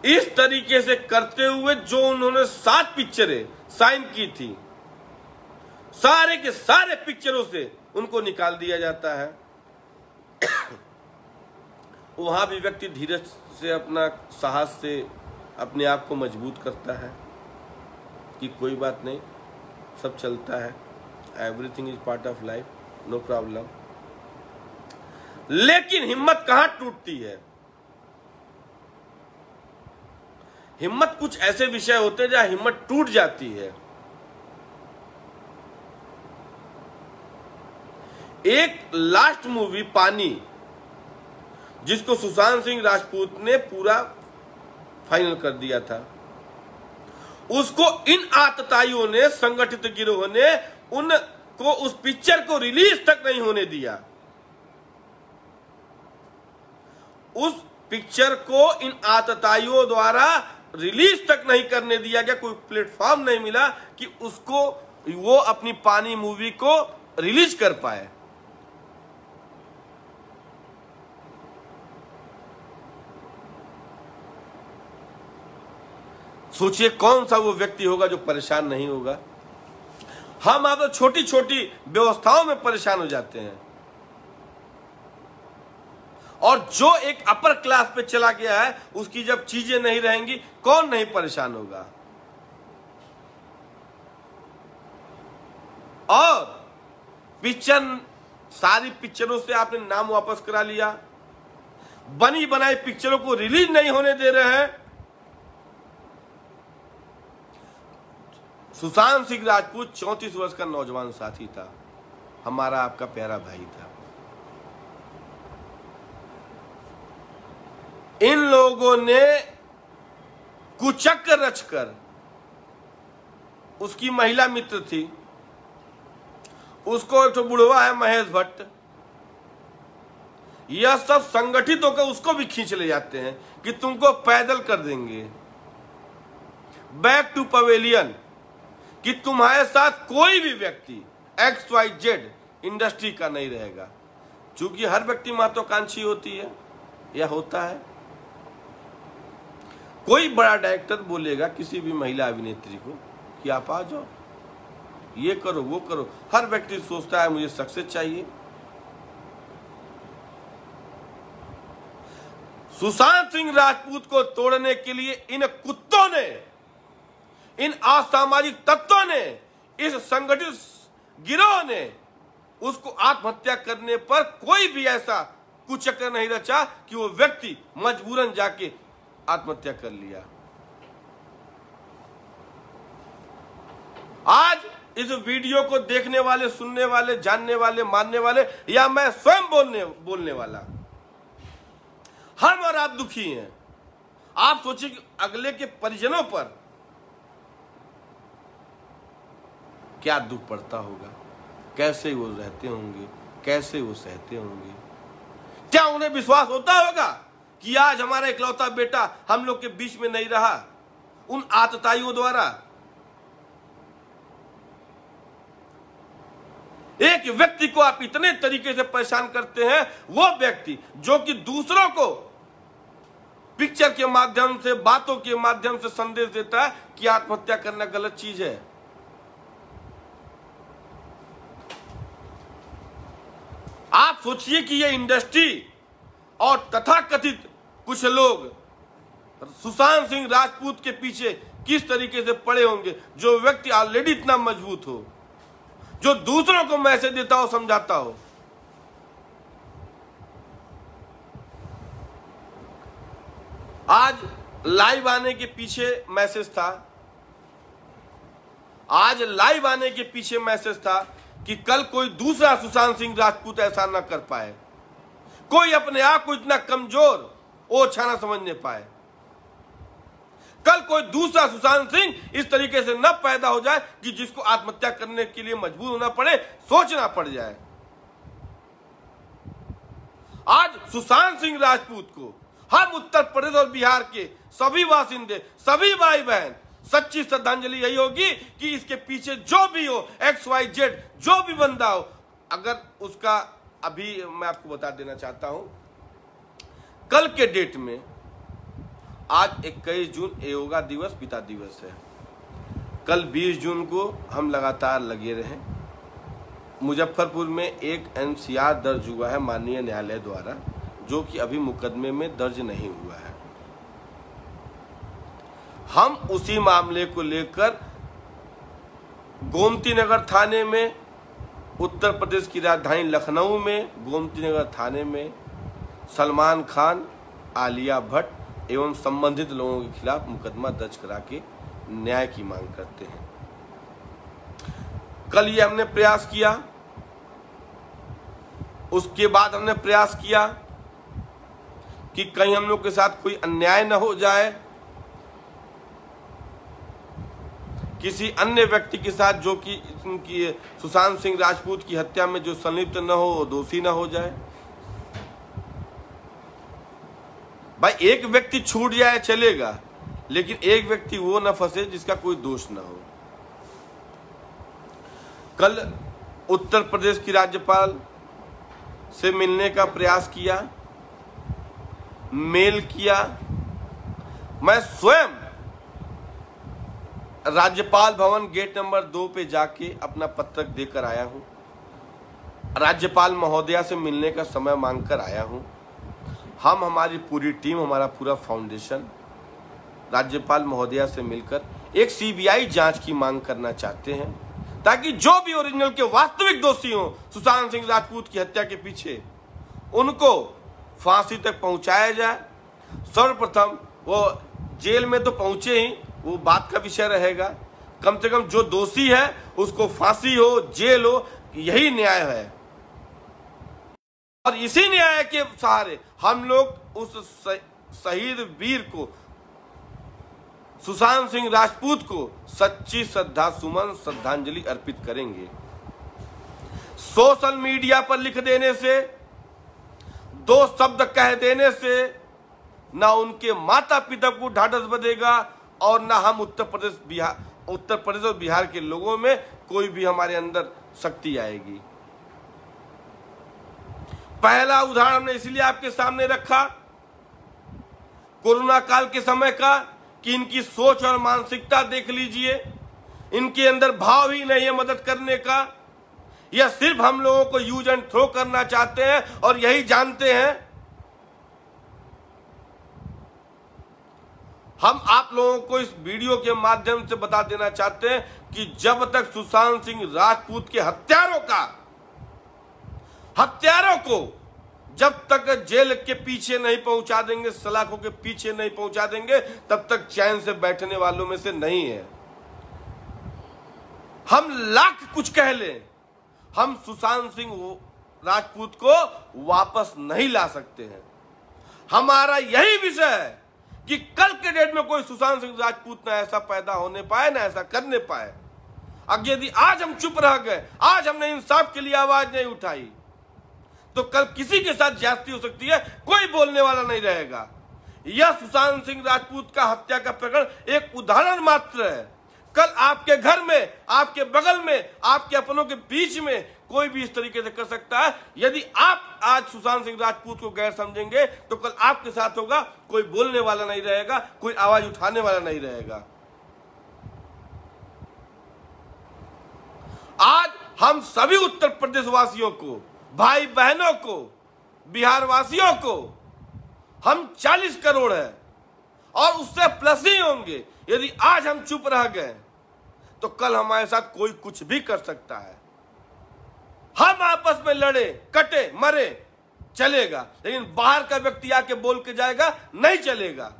इस तरीके से करते हुए जो उन्होंने 7 पिक्चरें साइन की थी, सारे के सारे पिक्चरों से उनको निकाल दिया जाता है। वहां भी व्यक्ति धीरज से, अपना साहस से अपने आप को मजबूत करता है कि कोई बात नहीं, सब चलता है, everything is part of life, no problem. लेकिन हिम्मत कहां टूटती है? हिम्मत कुछ ऐसे विषय होते हैं जहां हिम्मत टूट जाती है। एक लास्ट मूवी पानी जिसको सुशांत सिंह राजपूत ने पूरा फाइनल कर दिया था, उसको इन आतताइयों ने, संगठित गिरोह ने उनको उस पिक्चर को रिलीज तक नहीं होने दिया। उस पिक्चर को इन आतताइयों द्वारा रिलीज तक नहीं करने दिया गया। कोई प्लेटफॉर्म नहीं मिला कि उसको वो अपनी पानी मूवी को रिलीज कर पाए। सोचिए कौन सा वो व्यक्ति होगा जो परेशान नहीं होगा। हम आप तो छोटी छोटी व्यवस्थाओं में परेशान हो जाते हैं, और जो एक अपर क्लास पे चला गया है उसकी जब चीजें नहीं रहेंगी, कौन नहीं परेशान होगा। और पिक्चर, सारी पिक्चरों से आपने नाम वापस करा लिया, बनी बनाई पिक्चरों को रिलीज नहीं होने दे रहे हैं। सुशांत सिंह राजपूत 34 वर्ष का नौजवान साथी था, हमारा आपका प्यारा भाई था। इन लोगों ने कुचक्र रचकर, उसकी महिला मित्र थी, उसको एक तो बुढ़वा है महेश भट्ट, यह सब संगठित होकर उसको भी खींच ले जाते हैं कि तुमको पैदल कर देंगे बैक टू पवेलियन, कि तुम्हारे साथ कोई भी व्यक्ति XYZ इंडस्ट्री का नहीं रहेगा। चूंकि हर व्यक्ति महत्वाकांक्षी होती है या होता है। कोई बड़ा डायरेक्टर बोलेगा किसी भी महिला अभिनेत्री को कि आप आ जाओ, ये करो वो करो। हर व्यक्ति सोचता है मुझे सक्सेस चाहिए। सुशांत सिंह राजपूत को तोड़ने के लिए इन कुत्तों ने, इन असामाजिक तत्वों ने, इस संगठित गिरोह ने उसको आत्महत्या करने पर कोई भी ऐसा कुचक्र नहीं रचा कि वो व्यक्ति मजबूरन जाके आत्महत्या कर लिया। आज इस वीडियो को देखने वाले, सुनने वाले, जानने वाले, मानने वाले, या मैं स्वयं बोलने वाला, हम और आप दुखी हैं। आप सोचिए कि अगले के परिजनों पर क्या दुख पड़ता होगा, कैसे वो रहते होंगे, कैसे वो सहते होंगे। क्या उन्हें विश्वास होता होगा कि आज हमारा इकलौता बेटा हम लोग के बीच में नहीं रहा उन आतताइयों द्वारा। एक व्यक्ति को आप इतने तरीके से परेशान करते हैं, वो व्यक्ति जो कि दूसरों को पिक्चर के माध्यम से, बातों के माध्यम से संदेश देता है कि आत्महत्या करना गलत चीज है। आप सोचिए कि ये इंडस्ट्री और तथाकथित कुछ लोग सुशांत सिंह राजपूत के पीछे किस तरीके से पड़े होंगे। जो व्यक्ति ऑलरेडी इतना मजबूत हो, जो दूसरों को मैसेज देता हो, समझाता हो। आज लाइव आने के पीछे मैसेज था, आज लाइव आने के पीछे मैसेज था कि कल कोई दूसरा सुशांत सिंह राजपूत ऐसा ना कर पाए, कोई अपने आप को इतना कमजोर ओछा ना समझने पाए, कल कोई दूसरा सुशांत सिंह इस तरीके से न पैदा हो जाए कि जिसको आत्महत्या करने के लिए मजबूर होना पड़े, सोचना पड़ जाए। आज सुशांत सिंह राजपूत को हम उत्तर प्रदेश और बिहार के सभी बासिंदे, सभी भाई बहन, सच्ची श्रद्धांजलि यही होगी कि इसके पीछे जो भी हो, XYZ जो भी बंदा हो, अगर उसका, अभी मैं आपको बता देना चाहता हूं, कल के डेट में, आज 21 जून योगा दिवस, पिता दिवस है। कल 20 जून को हम लगातार लगे रहे। मुजफ्फरपुर में एक NCR दर्ज हुआ है माननीय न्यायालय द्वारा, जो कि अभी मुकदमे में दर्ज नहीं हुआ है। हम उसी मामले को लेकर गोमती नगर थाने में, उत्तर प्रदेश की राजधानी लखनऊ में गोमती नगर थाने में सलमान खान, आलिया भट्ट एवं संबंधित लोगों के खिलाफ मुकदमा दर्ज करा के न्याय की मांग करते हैं। कल ये हमने प्रयास किया, उसके बाद हमने प्रयास किया कि कहीं हम लोग के साथ कोई अन्याय न हो जाए, किसी अन्य व्यक्ति के साथ जो कि उनकी सुशांत सिंह राजपूत की हत्या में जो संलिप्त न हो, दोषी न हो जाए। भाई एक व्यक्ति छूट जाए चलेगा, लेकिन एक व्यक्ति वो न फंसे जिसका कोई दोष न हो। कल उत्तर प्रदेश की राज्यपाल से मिलने का प्रयास किया, मेल किया। मैं स्वयं राज्यपाल भवन गेट नंबर 2 पे जाके अपना पत्रक देकर आया हूं। राज्यपाल महोदया से मिलने का समय मांगकर आया हूं। हम, हमारी पूरी टीम, हमारा पूरा फाउंडेशन राज्यपाल महोदया से मिलकर एक सीबीआई जांच की मांग करना चाहते हैं, ताकि जो भी ओरिजिनल के वास्तविक दोषी हों सुशांत सिंह राजपूत की हत्या के पीछे, उनको फांसी तक पहुंचाया जाए। सर्वप्रथम वो जेल में तो पहुंचे ही, वो बात का विषय रहेगा। कम से कम जो दोषी है उसको फांसी हो, जेल हो, यही न्याय है। और इसी न्याय के सहारे हम लोग उस शहीद वीर को, सुशांत सिंह राजपूत को सच्ची श्रद्धा सुमन, श्रद्धांजलि अर्पित करेंगे। सोशल मीडिया पर लिख देने से, 2 शब्द कह देने से ना उनके माता पिता को ढाढ़स बंधेगा और ना हम उत्तर प्रदेश और बिहार के लोगों में कोई भी हमारे अंदर शक्ति आएगी। पहला उदाहरण हमने इसलिए आपके सामने रखा कोरोना काल के समय का, कि इनकी सोच और मानसिकता देख लीजिए। इनके अंदर भाव ही नहीं है मदद करने का। यह सिर्फ हम लोगों को यूज एंड थ्रो करना चाहते हैं और यही जानते हैं। हम आप लोगों को इस वीडियो के माध्यम से बता देना चाहते हैं कि जब तक सुशांत सिंह राजपूत के हत्यारों को जब तक जेल के पीछे नहीं पहुंचा देंगे, सलाखों के पीछे नहीं पहुंचा देंगे, तब तक चैन से बैठने वालों में से नहीं है। हम लाख कुछ कह लें, हम सुशांत सिंह राजपूत को वापस नहीं ला सकते हैं। हमारा यही विषय है कि कल के डेट में कोई सुशांत सिंह राजपूत ना ऐसा पैदा होने पाए, ना ऐसा करने पाए। अब यदि आज हम चुप रह गए, आज हमने इंसाफ के लिए आवाज नहीं उठाई, तो कल किसी के साथ ज्यादती हो सकती है, कोई बोलने वाला नहीं रहेगा। यह सुशांत सिंह राजपूत का हत्या का प्रकरण एक उदाहरण मात्र है। कल आपके घर में, आपके बगल में, आपके अपनों के बीच में कोई भी इस तरीके से कर सकता है। यदि आप आज सुशांत सिंह राजपूत को गैर समझेंगे, तो कल आपके साथ होगा, कोई बोलने वाला नहीं रहेगा, कोई आवाज उठाने वाला नहीं रहेगा। आज हम सभी उत्तर प्रदेश वासियों को, भाई बहनों को, बिहार वासियों को, हम 40 करोड़ हैं और उससे प्लस ही होंगे। यदि आज हम चुप रह गए, तो कल हमारे साथ कोई कुछ भी कर सकता है। हम आपस में लड़े, कटे, मरे, चलेगा, लेकिन बाहर का व्यक्ति आके बोल के जाएगा, नहीं चलेगा।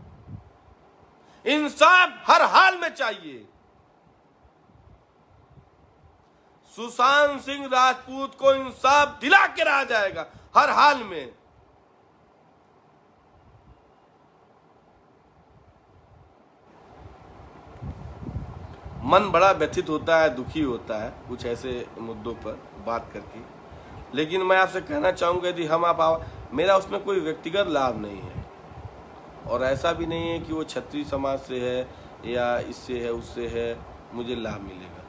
इंसाफ हर हाल में चाहिए। सुशांत सिंह राजपूत को इंसाफ दिला के रहा जाएगा हर हाल में। मन बड़ा व्यथित होता है, दुखी होता है कुछ ऐसे मुद्दों पर बात करके, लेकिन मैं आपसे कहना चाहूंगा, यदि हम मेरा उसमें कोई व्यक्तिगत लाभ नहीं है, और ऐसा भी नहीं है कि वो क्षत्रिय समाज से है या इससे है उससे है मुझे लाभ मिलेगा।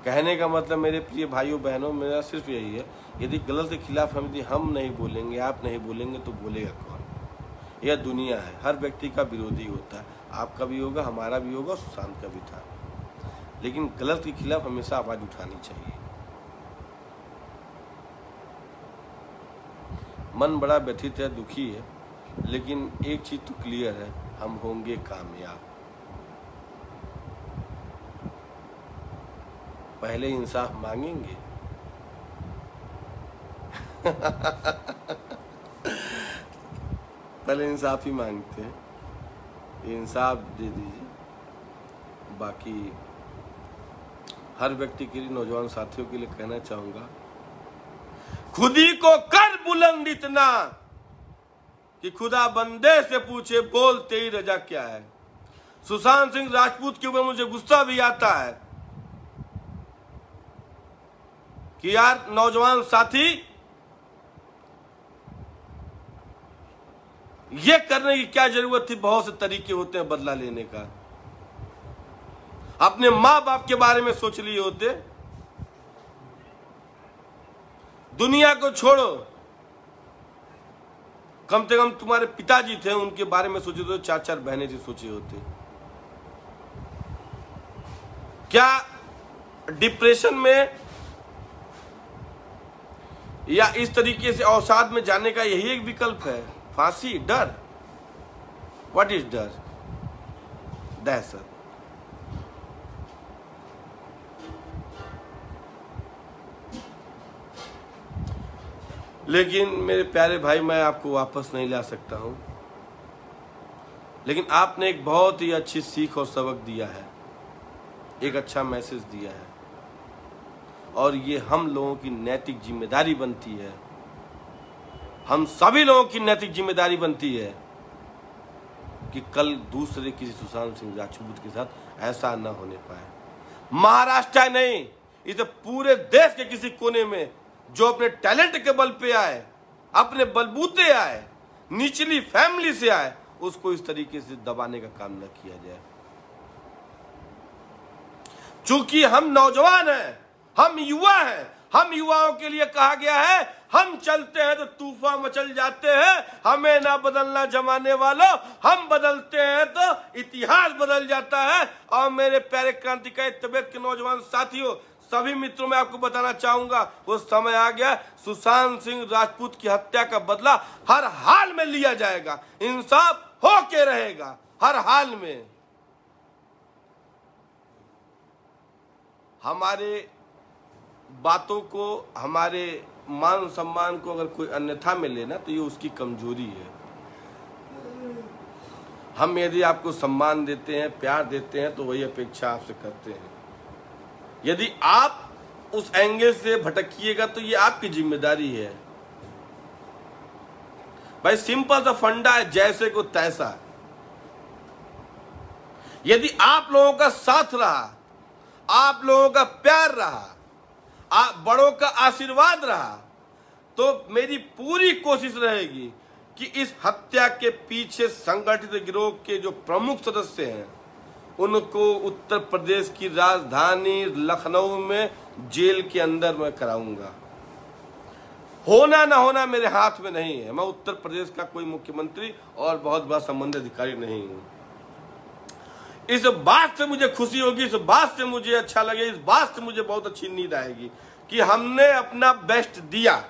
कहने का मतलब मेरे प्रिय भाइयों बहनों, मेरा सिर्फ यही है, यदि गलत के खिलाफ हम नहीं बोलेंगे, आप नहीं बोलेंगे, तो बोलेगा कौन? यह दुनिया है, हर व्यक्ति का विरोधी होता है। आपका भी होगा, हमारा भी होगा, सुशांत का भी था। लेकिन गलत के खिलाफ हमेशा आवाज उठानी चाहिए। मन बड़ा व्यथित है, दुखी है, लेकिन एक चीज तो क्लियर है, हम होंगे कामयाब। पहले इंसाफ मांगेंगे पहले इंसाफ ही मांगते हैं, इंसाफ दे दीजिए। बाकी हर व्यक्ति के लिए, नौजवान साथियों के लिए कहना चाहूंगा, खुद ही को कर बुलंद इतना कि खुदा बंदे से पूछे बोल तेरी रजा क्या है। सुशांत सिंह राजपूत के ऊपर मुझे गुस्सा भी आता है कि यार नौजवान साथी, ये करने की क्या जरूरत थी। बहुत से तरीके होते हैं बदला लेने का। अपने मां बाप के बारे में सोच लिए होते। दुनिया को छोड़ो, कम से कम तुम्हारे पिताजी थे, उनके बारे में सोचे तो 4-4 बहनें से सोचे होते। क्या डिप्रेशन में या इस तरीके से अवसाद में जाने का यही एक विकल्प है? फांसी, डर। व्हाट इज डर? दहशत। लेकिन मेरे प्यारे भाई, मैं आपको वापस नहीं ला सकता हूं, लेकिन आपने एक बहुत ही अच्छी सीख और सबक दिया है, एक अच्छा मैसेज दिया है, और ये हम लोगों की नैतिक जिम्मेदारी बनती है, हम सभी लोगों की नैतिक जिम्मेदारी बनती है कि कल दूसरे किसी सुशांत सिंह राजपूत के साथ ऐसा न होने पाए। महाराष्ट्र नहीं, इसे पूरे देश के किसी कोने में जो अपने टैलेंट के बल पे आए, अपने बलबूते आए, निचली फैमिली से आए, उसको इस तरीके से दबाने का काम न किया जाए। चूंकि हम नौजवान हैं, हम युवा हैं, हम युवाओं के लिए कहा गया है, हम चलते हैं तो तूफान मचल जाते हैं, हमें ना बदलना जमाने वालों, हम बदलते हैं तो इतिहास बदल जाता है। और मेरे प्यारे क्रांतिकारी तबीयत के नौजवान साथियों, सभी मित्रों, में आपको बताना चाहूंगा, वो समय आ गया, सुशांत सिंह राजपूत की हत्या का बदला हर हाल में लिया जाएगा, इंसाफ होके रहेगा हर हाल में। हमारे बातों को, हमारे मान सम्मान को अगर कोई अन्यथा में लेना तो ये उसकी कमजोरी है। हम यदि आपको सम्मान देते हैं, प्यार देते हैं, तो वही अपेक्षा आपसे करते हैं। यदि आप उस एंगल से भटकिएगा तो ये आपकी जिम्मेदारी है। भाई सिंपल सा फंडा है, जैसे को तैसा। यदि आप लोगों का साथ रहा, आप लोगों का प्यार रहा, आप बड़ों का आशीर्वाद रहा, तो मेरी पूरी कोशिश रहेगी कि इस हत्या के पीछे संगठित गिरोह के जो प्रमुख सदस्य हैं, उनको उत्तर प्रदेश की राजधानी लखनऊ में जेल के अंदर मैं कराऊंगा। होना ना होना मेरे हाथ में नहीं है। मैं उत्तर प्रदेश का कोई मुख्यमंत्री और बहुत बड़ा संबंधित अधिकारी नहीं हूं। इस बात से मुझे खुशी होगी, इस बात से मुझे अच्छा लगे, इस बात से मुझे बहुत अच्छी नींद आएगी कि हमने अपना बेस्ट दिया।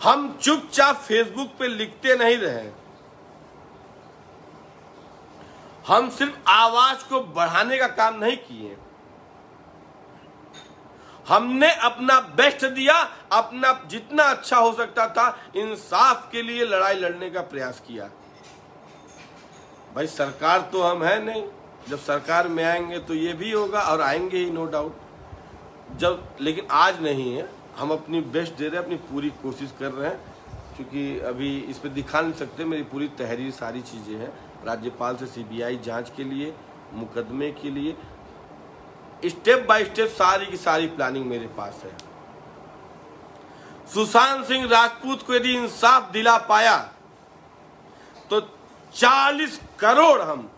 हम चुपचाप फेसबुक पे लिखते नहीं रहे, हम सिर्फ आवाज को बढ़ाने का काम नहीं किए, हमने अपना बेस्ट दिया, अपना जितना अच्छा हो सकता था इंसाफ के लिए लड़ाई लड़ने का प्रयास किया। भाई सरकार तो हम है नहीं, जब सरकार में आएंगे तो ये भी होगा और आएंगे ही, नो डाउट। जब, लेकिन आज नहीं है, हम अपनी बेस्ट दे रहे हैं, अपनी पूरी कोशिश कर रहे हैं। क्योंकि अभी इस पे दिखा नहीं सकते, मेरी पूरी तहरीर सारी चीजें हैं, राज्यपाल से सीबीआई जांच के लिए, मुकदमे के लिए, स्टेप बाय स्टेप सारी की सारी प्लानिंग मेरे पास है। सुशांत सिंह राजपूत को यदि इंसाफ दिला पाया तो 40 करोड़ हम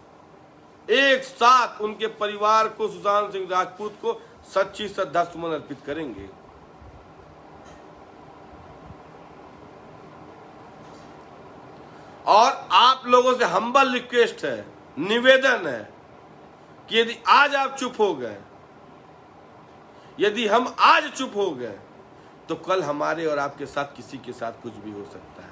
एक साथ उनके परिवार को, सुशांत सिंह राजपूत को सच्ची श्रद्धासुमन अर्पित करेंगे। और आप लोगों से हम्बल रिक्वेस्ट है, निवेदन है कि यदि आज आप चुप हो गए, यदि हम आज चुप हो गए, तो कल हमारे और आपके साथ किसी के साथ कुछ भी हो सकता है।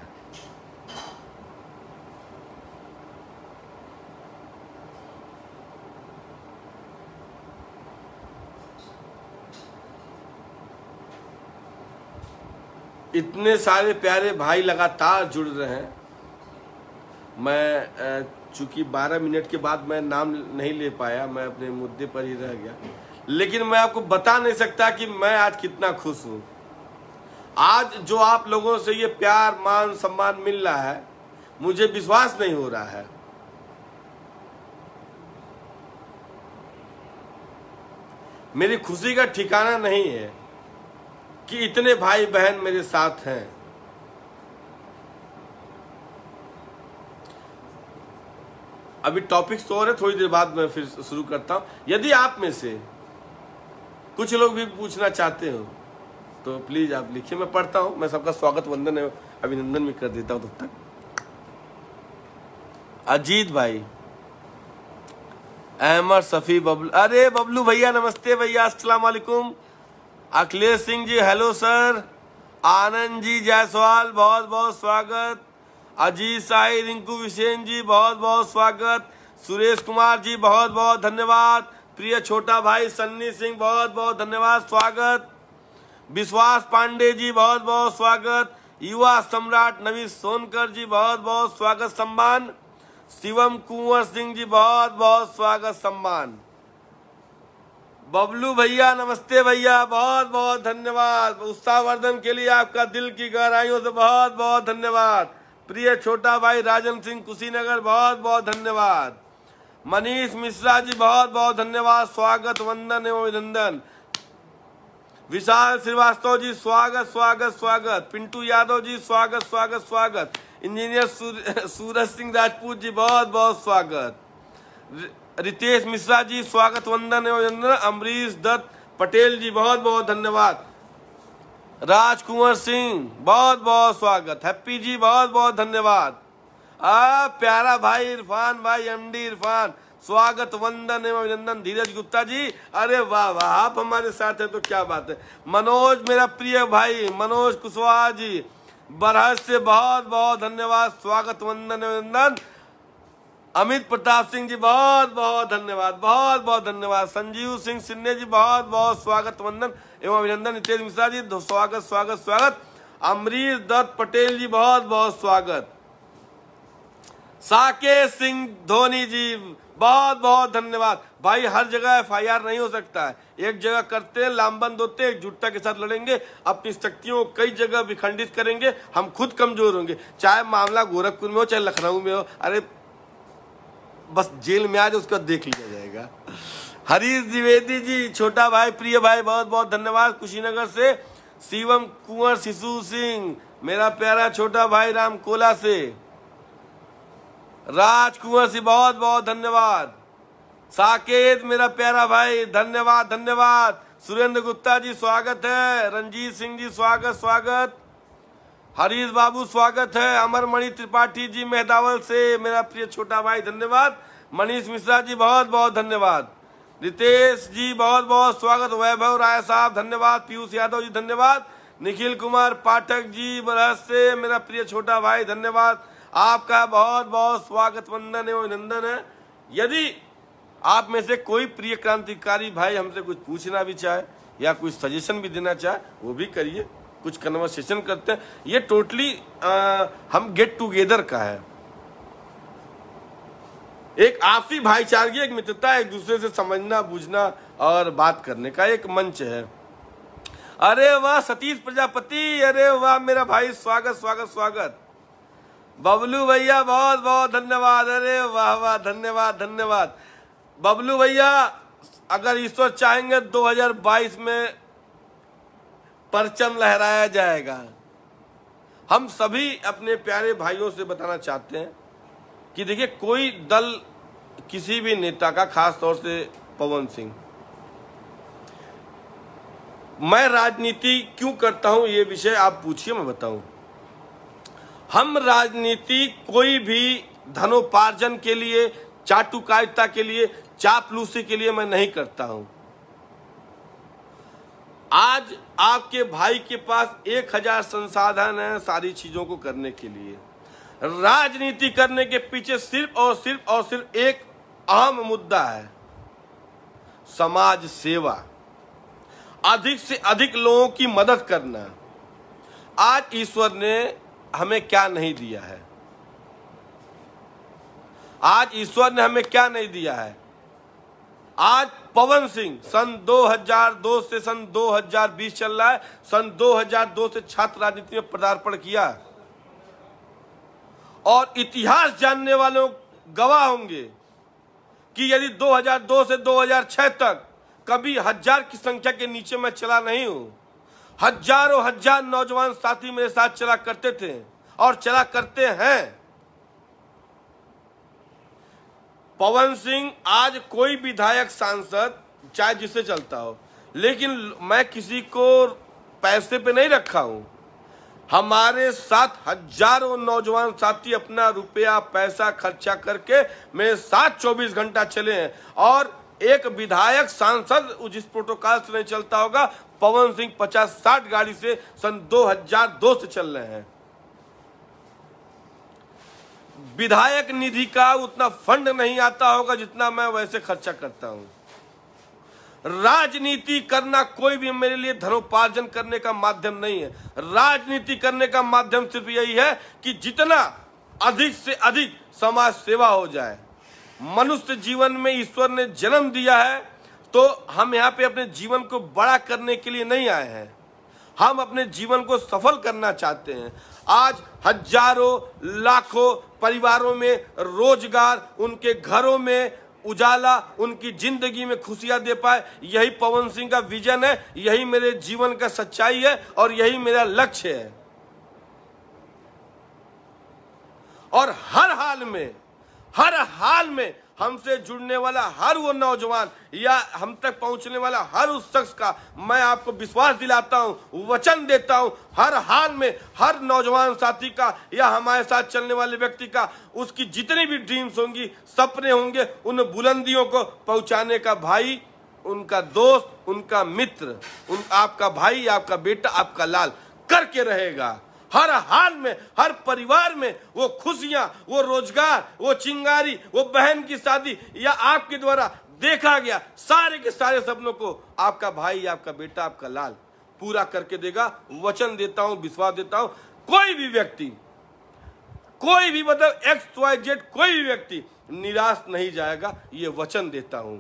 इतने सारे प्यारे भाई लगातार जुड़ रहे हैं। मैं चूंकि 12 मिनट के बाद मैं नाम नहीं ले पाया, मैं अपने मुद्दे पर ही रह गया, लेकिन मैं आपको बता नहीं सकता कि मैं आज कितना खुश हूं। आज जो आप लोगों से ये प्यार मान सम्मान मिल रहा है, मुझे विश्वास नहीं हो रहा है। मेरी खुशी का ठिकाना नहीं है कि इतने भाई बहन मेरे साथ हैं। अभी टॉपिक्स तो और है, थोड़ी देर बाद मैं फिर शुरू करता हूं। यदि आप में से कुछ लोग भी पूछना चाहते हो तो प्लीज आप लिखिए, मैं पढ़ता हूं। मैं सबका स्वागत वंदन अभिनंदन भी कर देता हूं तब तक। अजीत भाई, अहमद सफी, बबलू, अरे बबलू भैया नमस्ते भैया, अस्सलाम वालेकुम। Akhilesh Singh ji hello sir. आनंद जी जायसवाल बहुत बहुत स्वागत। अजीत साई, रिंकू विशेन जी बहुत बहुत स्वागत। सुरेश कुमार जी बहुत बहुत धन्यवाद। प्रिय छोटा भाई सन्नी सिंह बहुत बहुत धन्यवाद, स्वागत। विश्वास पांडे जी बहुत बहुत स्वागत। युवा सम्राट नवीन सोनकर जी बहुत बहुत स्वागत सम्मान। शिवम कुंवर सिंह जी बहुत बहुत स्वागत सम्मान। बबलू भैया नमस्ते भैया, बहुत बहुत धन्यवाद। उत्साहवर्धन के लिए आपका दिल की गहराइयों से बहुत बहुत धन्यवाद। प्रिय छोटा भाई राजन सिंह कुशीनगर बहुत बहुत धन्यवाद। मनीष मिश्रा जी बहुत बहुत धन्यवाद, स्वागत वंदन एवं अभिनंदन। विशाल श्रीवास्तव जी स्वागत स्वागत स्वागत। पिंटू यादव जी स्वागत स्वागत स्वागत। इंजीनियर सूरज सिंह राजपूत जी बहुत बहुत स्वागत। रितेश मिश्रा जी स्वागत वंदन एवं अभिनंदन। अमरीश दत्त पटेल जी बहुत बहुत धन्यवाद। राजकुमार सिंह बहुत बहुत स्वागत। हैप्पी जी बहुत बहुत धन्यवाद। प्यारा भाई इरफान भाई, एमडी इरफान, स्वागत वंदन एवं अभिनंदन। धीरज गुप्ता जी, अरे वाह वाह, आप हमारे साथ हैं तो क्या बात है। मनोज मेरा प्रिय भाई मनोज कुशवाहा जी बरहस से बहुत बहुत धन्यवाद, स्वागत वंदन एवं अभिनंदन। अमित प्रताप सिंह जी बहुत बहुत धन्यवाद, बहुत बहुत धन्यवाद। संजीव सिंह सिन्ने जी बहुत बहुत स्वागत वंदन एवं अभिनंदन। नितेश मिश्रा जी स्वागत स्वागत स्वागत। अमरीश दत्त पटेल जी बहुत बहुत स्वागत। साकेत सिंह धोनी जी बहुत बहुत धन्यवाद। भाई हर जगह FIR नहीं हो सकता है, एक जगह करते हैं लामबंद होते हैं, एकजुटता के साथ लड़ेंगे, अपनी शक्तियों को कई जगह विखंडित करेंगे, हम खुद कमजोर होंगे। चाहे मामला गोरखपुर में हो चाहे लखनऊ में हो, अरे बस जेल में आ जाए उसका देख लिया जाएगा। हरीश द्विवेदी जी छोटा भाई प्रिय भाई बहुत बहुत धन्यवाद। कुशीनगर से शिवम कुंवर शिशु सिंह मेरा प्यारा छोटा भाई राम कोला से। राजकुमार सिंह बहुत बहुत धन्यवाद। साकेत मेरा प्यारा भाई धन्यवाद धन्यवाद। सुरेंद्र गुप्ता जी स्वागत है। रंजीत सिंह जी स्वागत स्वागत। हरीश बाबू स्वागत है। अमरमणि त्रिपाठी जी मेहदावल से मेरा प्रिय छोटा भाई धन्यवाद। मनीष मिश्रा जी बहुत बहुत धन्यवाद। रितेश जी बहुत बहुत स्वागत। वैभव राय साहब धन्यवाद। पीयूष यादव जी धन्यवाद। निखिल कुमार पाठक जी बरहस से मेरा प्रिय छोटा भाई धन्यवाद। आपका बहुत बहुत स्वागत वंदन एवं अभिनंदन है। यदि आप में से कोई प्रिय क्रांतिकारी भाई हमसे कुछ पूछना भी चाहे या कुछ सजेशन भी देना चाहे वो भी करिए, कुछ कन्वर्सेशन करते हैं। ये टोटली हम गेट टुगेदर का है, एक आपसी भाईचारगी, एक मित्रता, एक दूसरे से समझना बूझना और बात करने का एक मंच है। अरे वाह सतीश प्रजापति, अरे वाह मेरा भाई स्वागत स्वागत स्वागत। बबलू भैया बहुत बहुत धन्यवाद। अरे वाह वाह धन्यवाद धन्यवाद। बबलू भैया अगर ईश्वर चाहेंगे 2022 में परचम लहराया जाएगा। हम सभी अपने प्यारे भाइयों से बताना चाहते हैं कि देखिए कोई दल किसी भी नेता का, खास तौर से पवन सिंह, मैं राजनीति क्यों करता हूं ये विषय आप पूछिए मैं बताऊं। हम राजनीति कोई भी धनोपार्जन के लिए, चाटुकारिता के लिए, चापलूसी के लिए मैं नहीं करता हूं। आज आपके भाई के पास 1000 संसाधन है सारी चीजों को करने के लिए। राजनीति करने के पीछे सिर्फ और सिर्फ और सिर्फ एक अहम मुद्दा है, समाज सेवा, अधिक से अधिक लोगों की मदद करना। आज ईश्वर ने हमें क्या नहीं दिया है, आज ईश्वर ने हमें क्या नहीं दिया है। आज पवन सिंह सन 2002 से सन 2020 चल रहा है, सन 2002 से छात्र राजनीति में पदार्पण किया और इतिहास जानने वालों गवाह होंगे कि यदि 2002 से 2006 तक कभी 1000 की संख्या के नीचे मैं चला नहीं हूं। हजारों हजार नौजवान साथी मेरे साथ चला करते थे और चला करते हैं। पवन सिंह आज कोई विधायक सांसद चाहे जिससे चलता हो, लेकिन मैं किसी को पैसे पे नहीं रखा हूं। हमारे साथ हजारों नौजवान साथी अपना रुपया पैसा खर्चा करके मेरे साथ 24 घंटा चले हैं और एक विधायक सांसद जिस प्रोटोकॉल से नहीं चलता होगा, पवन सिंह 50-60 गाड़ी से सन 2002 से चल रहे हैं। विधायक निधि का उतना फंड नहीं आता होगा जितना मैं वैसे खर्चा करता हूं। राजनीति करना कोई भी मेरे लिए धनोपार्जन करने का माध्यम नहीं है। राजनीति करने का माध्यम सिर्फ यही है कि जितना अधिक से अधिक समाज सेवा हो जाए। मनुष्य जीवन में ईश्वर ने जन्म दिया है तो हम यहाँ पे अपने जीवन को बड़ा करने के लिए नहीं आए हैं, हम अपने जीवन को सफल करना चाहते हैं। आज हजारों लाखों परिवारों में रोजगार, उनके घरों में उजाला, उनकी जिंदगी में खुशियां दे पाए, यही पवन सिंह का विजन है, यही मेरे जीवन का सच्चाई है और यही मेरा लक्ष्य है। और हर हाल में हमसे जुड़ने वाला हर वो नौजवान या हम तक पहुंचने वाला हर उस शख्स का मैं आपको विश्वास दिलाता हूं, वचन देता हूं, हर हाल में हर नौजवान साथी का या हमारे साथ चलने वाले व्यक्ति का उसकी जितनी भी ड्रीम्स होंगी, सपने होंगे, उन बुलंदियों को पहुंचाने का भाई, उनका दोस्त, उनका मित्र, आपका भाई, आपका बेटा, आपका लाल करके रहेगा। हर हाल में, हर परिवार में वो खुशियां, वो रोजगार, वो चिंगारी, वो बहन की शादी या आपके द्वारा देखा गया सारे के सारे सपनों को आपका भाई, आपका बेटा, आपका लाल पूरा करके देगा। वचन देता हूं, विश्वास देता हूं। कोई भी व्यक्ति, कोई भी मतलब XYZ कोई भी व्यक्ति निराश नहीं जाएगा, ये वचन देता हूं।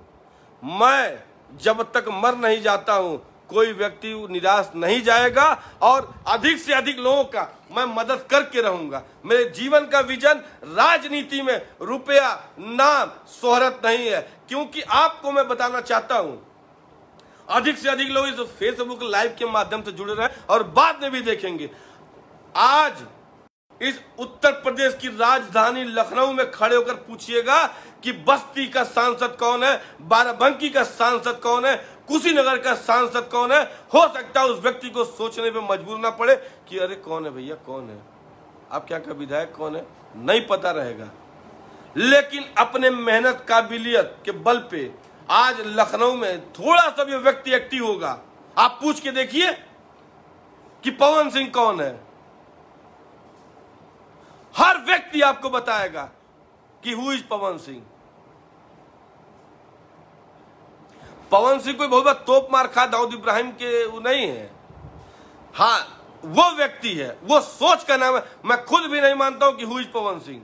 मैं जब तक मर नहीं जाता हूं कोई व्यक्ति निराश नहीं जाएगा और अधिक से अधिक लोगों का मैं मदद करके रहूंगा। मेरे जीवन का विजन राजनीति में रुपया, नाम, शोहरत नहीं है, क्योंकि आपको मैं बताना चाहता हूं अधिक से अधिक लोग इस फेसबुक लाइव के माध्यम से जुड़े रहे और बाद में भी देखेंगे। आज इस उत्तर प्रदेश की राजधानी लखनऊ में खड़े होकर पूछिएगा कि बस्ती का सांसद कौन है, बाराबंकी का सांसद कौन है, कुशीनगर का सांसद कौन है। हो सकता है उस व्यक्ति को सोचने पे मजबूर ना पड़े कि अरे कौन है भैया, कौन है, आप क्या का विधायक कौन है, नहीं पता रहेगा। लेकिन अपने मेहनत काबिलियत के बल पे आज लखनऊ में थोड़ा सा भी व्यक्ति एक्टिव होगा, आप पूछ के देखिए कि पवन सिंह कौन है। हर व्यक्ति आपको बताएगा कि हु इज पवन सिंह। पवन सिंह कोई बहुत बड़ा तोप मार खा दाऊद इब्राहिम के वो नहीं है। हाँ, वो व्यक्ति है, वो सोच का नाम है। मैं खुद भी नहीं मानता हूं कि हु इज पवन सिंह।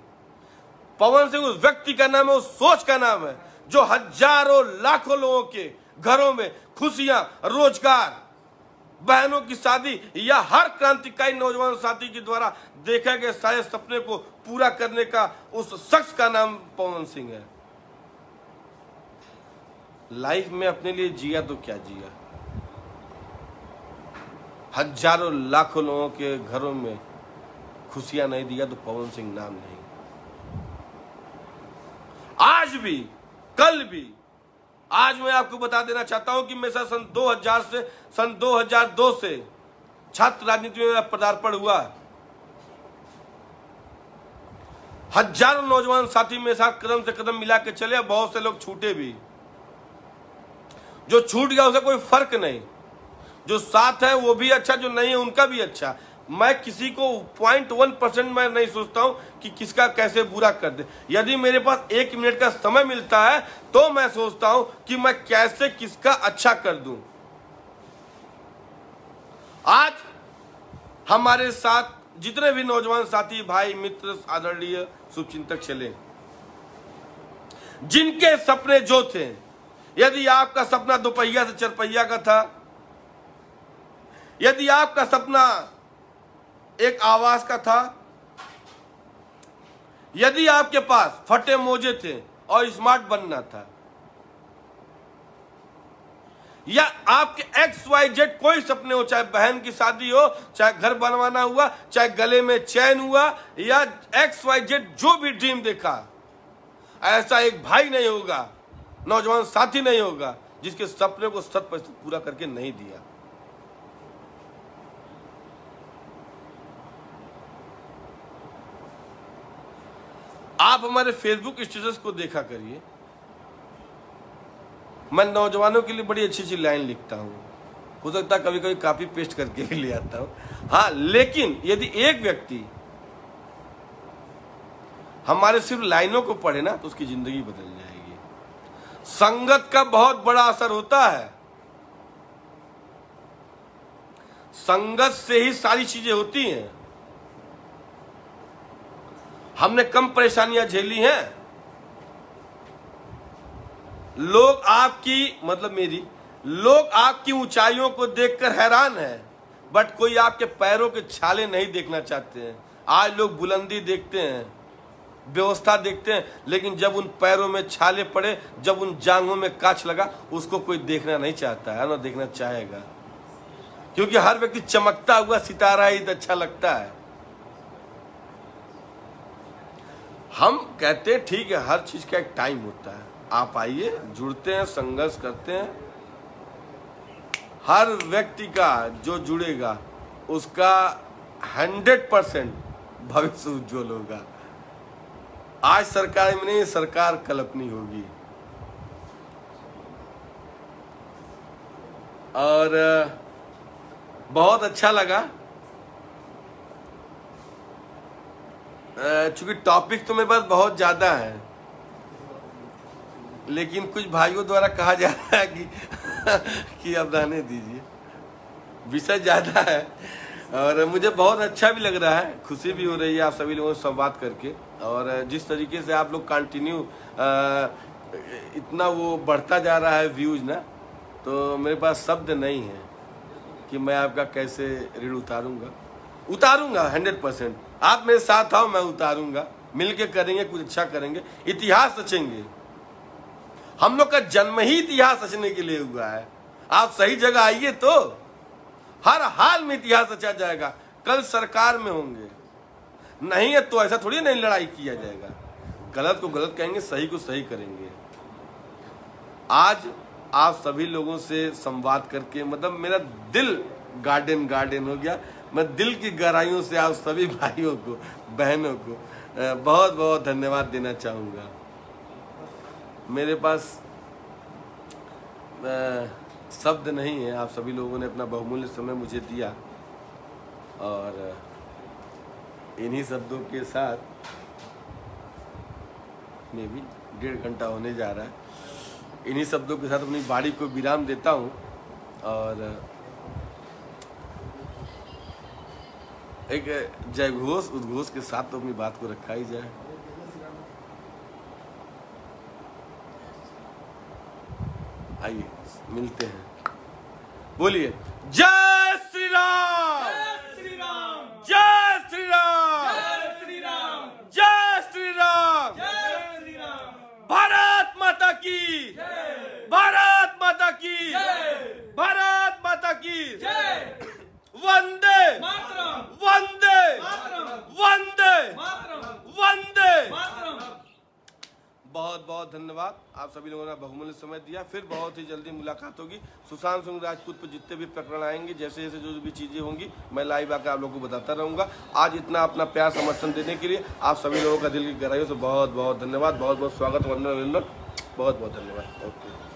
पवन सिंह उस व्यक्ति का नाम है, उस सोच का नाम है जो हजारों लाखों लोगों के घरों में खुशियां, रोजगार, बहनों की शादी या हर क्रांतिकारी नौजवान साथी के द्वारा देखा गए सारे सपने को पूरा करने का उस शख्स का नाम पवन सिंह है। लाइफ में अपने लिए जिया तो क्या जिया, हजारों लाखों लोगों के घरों में खुशियां नहीं दिया तो पवन सिंह नाम नहीं। आज भी, कल भी, आज मैं आपको बता देना चाहता हूं कि मैं सन 2000 से सन 2002 से छात्र राजनीति में मेरा पदार्पण हुआ। हजारों नौजवान साथी मेरे साथ कदम से कदम मिला के चले, बहुत से लोग छूटे भी। जो छूट गया उसे कोई फर्क नहीं, जो साथ है वो भी अच्छा, जो नहीं है उनका भी अच्छा। मैं किसी को 0.1% मैं नहीं सोचता हूं कि किसका कैसे बुरा कर दे। यदि मेरे पास 1 मिनट का समय मिलता है तो मैं सोचता हूं कि मैं कैसे किसका अच्छा कर दूं। आज हमारे साथ जितने भी नौजवान साथी, भाई, मित्र, आदरणीय शुभचिंतक चले, जिनके सपने जो थे यदि आपका सपना दोपहिया से चरपहिया का था, यदि आपका सपना एक आवास का था, यदि आपके पास फटे मोजे थे और स्मार्ट बनना था, या आपके XYZ कोई सपने हो, चाहे बहन की शादी हो, चाहे घर बनवाना हुआ, चाहे गले में चैन हुआ, या XYZ जो भी ड्रीम देखा, ऐसा एक भाई नहीं होगा, नौजवान साथी नहीं होगा जिसके सपने को 100% पूरा करके नहीं दिया। आप हमारे फेसबुक स्टेटस को देखा करिए, मैं नौजवानों के लिए बड़ी अच्छी अच्छी लाइन लिखता हूँ, हो सकता है कभी कभी कॉपी पेस्ट करके भी ले आता हूँ। हाँ, लेकिन यदि एक व्यक्ति हमारे सिर्फ लाइनों को पढ़े ना तो उसकी जिंदगी बदल जाएगी। संगत का बहुत बड़ा असर होता है, संगत से ही सारी चीजें होती हैं। हमने कम परेशानियां झेली हैं, लोग आपकी मतलब मेरी लोग आपकी ऊंचाइयों को देखकर हैरान हैं, बट कोई आपके पैरों के छाले नहीं देखना चाहते हैं। आज लोग बुलंदी देखते हैं, व्यवस्था देखते हैं, लेकिन जब उन पैरों में छाले पड़े, जब उन जांघों में कांच लगा, उसको कोई देखना नहीं चाहता है, ना देखना चाहेगा, क्योंकि हर व्यक्ति चमकता हुआ सितारा ही अच्छा लगता है। हम कहते हैं ठीक है, हर चीज का एक टाइम होता है, आप आइए, जुड़ते हैं, संघर्ष करते हैं। हर व्यक्ति का जो जुड़ेगा उसका 100% भविष्य उज्जवल होगा। आज सरकार में नहीं, सरकार कल अपनी होगी। और बहुत अच्छा लगा, चूंकि टॉपिक तो मेरे पास बहुत ज्यादा है, लेकिन कुछ भाइयों द्वारा कहा जा रहा है कि अब रहने दीजिए, विषय ज्यादा है। और मुझे बहुत अच्छा भी लग रहा है, खुशी भी हो रही है आप सभी लोगों से संवाद करके। और जिस तरीके से आप लोग कंटिन्यू इतना वो बढ़ता जा रहा है व्यूज ना, तो मेरे पास शब्द नहीं है कि मैं आपका कैसे ऋण उतारूंगा 100%। आप मेरे साथ आओ, मैं उतारूंगा, मिलके करेंगे, कुछ अच्छा करेंगे, इतिहास रचेंगे। हम लोग का जन्म ही इतिहास रचने के लिए हुआ है। आप सही जगह आइए तो हर हाल में इतिहास रचा जाएगा। कल सरकार में होंगे, नहीं है तो ऐसा थोड़ी नहीं लड़ाई किया जाएगा। गलत को गलत कहेंगे, सही को सही करेंगे। आज आप सभी लोगों से संवाद करके मतलब मेरा दिल गार्डन हो गया। मैं दिल की गहराइयों से आप सभी भाइयों को, बहनों को बहुत बहुत धन्यवाद देना चाहूँगा। मेरे पास शब्द नहीं है, आप सभी लोगों ने अपना बहुमूल्य समय मुझे दिया, और इन्हीं शब्दों के साथ में भी 1.5 घंटा होने जा रहा है, इन्हीं शब्दों के साथ अपनी वाणी को विराम देता हूँ। और एक जय घोष उद्घोष के साथ तो अपनी बात को रखा ही जाए। आइए मिलते हैं, बोलिए जय श्री राम, जय श्री राम, जय श्री राम, जय श्री राम, जय श्री राम, जय श्री राम। भारत माता की जय, भारत माता की जय, भारत माता की जय। वंदे मातरम, वंदे मातरम, वंदे मातरम, वंदे मातरम। बहुत बहुत धन्यवाद, आप सभी लोगों ने बहुमूल्य समय दिया। फिर बहुत ही जल्दी मुलाकात होगी। सुशांत सिंह राजपूत पर जितने भी प्रकरण आएंगे, जैसे जैसे जो भी चीजें होंगी, मैं लाइव आकर आप लोगों को बताता रहूंगा। आज इतना अपना प्यार समर्थन देने के लिए आप सभी लोगों का दिल की गहराइयों से बहुत बहुत धन्यवाद, बहुत बहुत स्वागत, वंदन, बहुत बहुत धन्यवाद। ओके।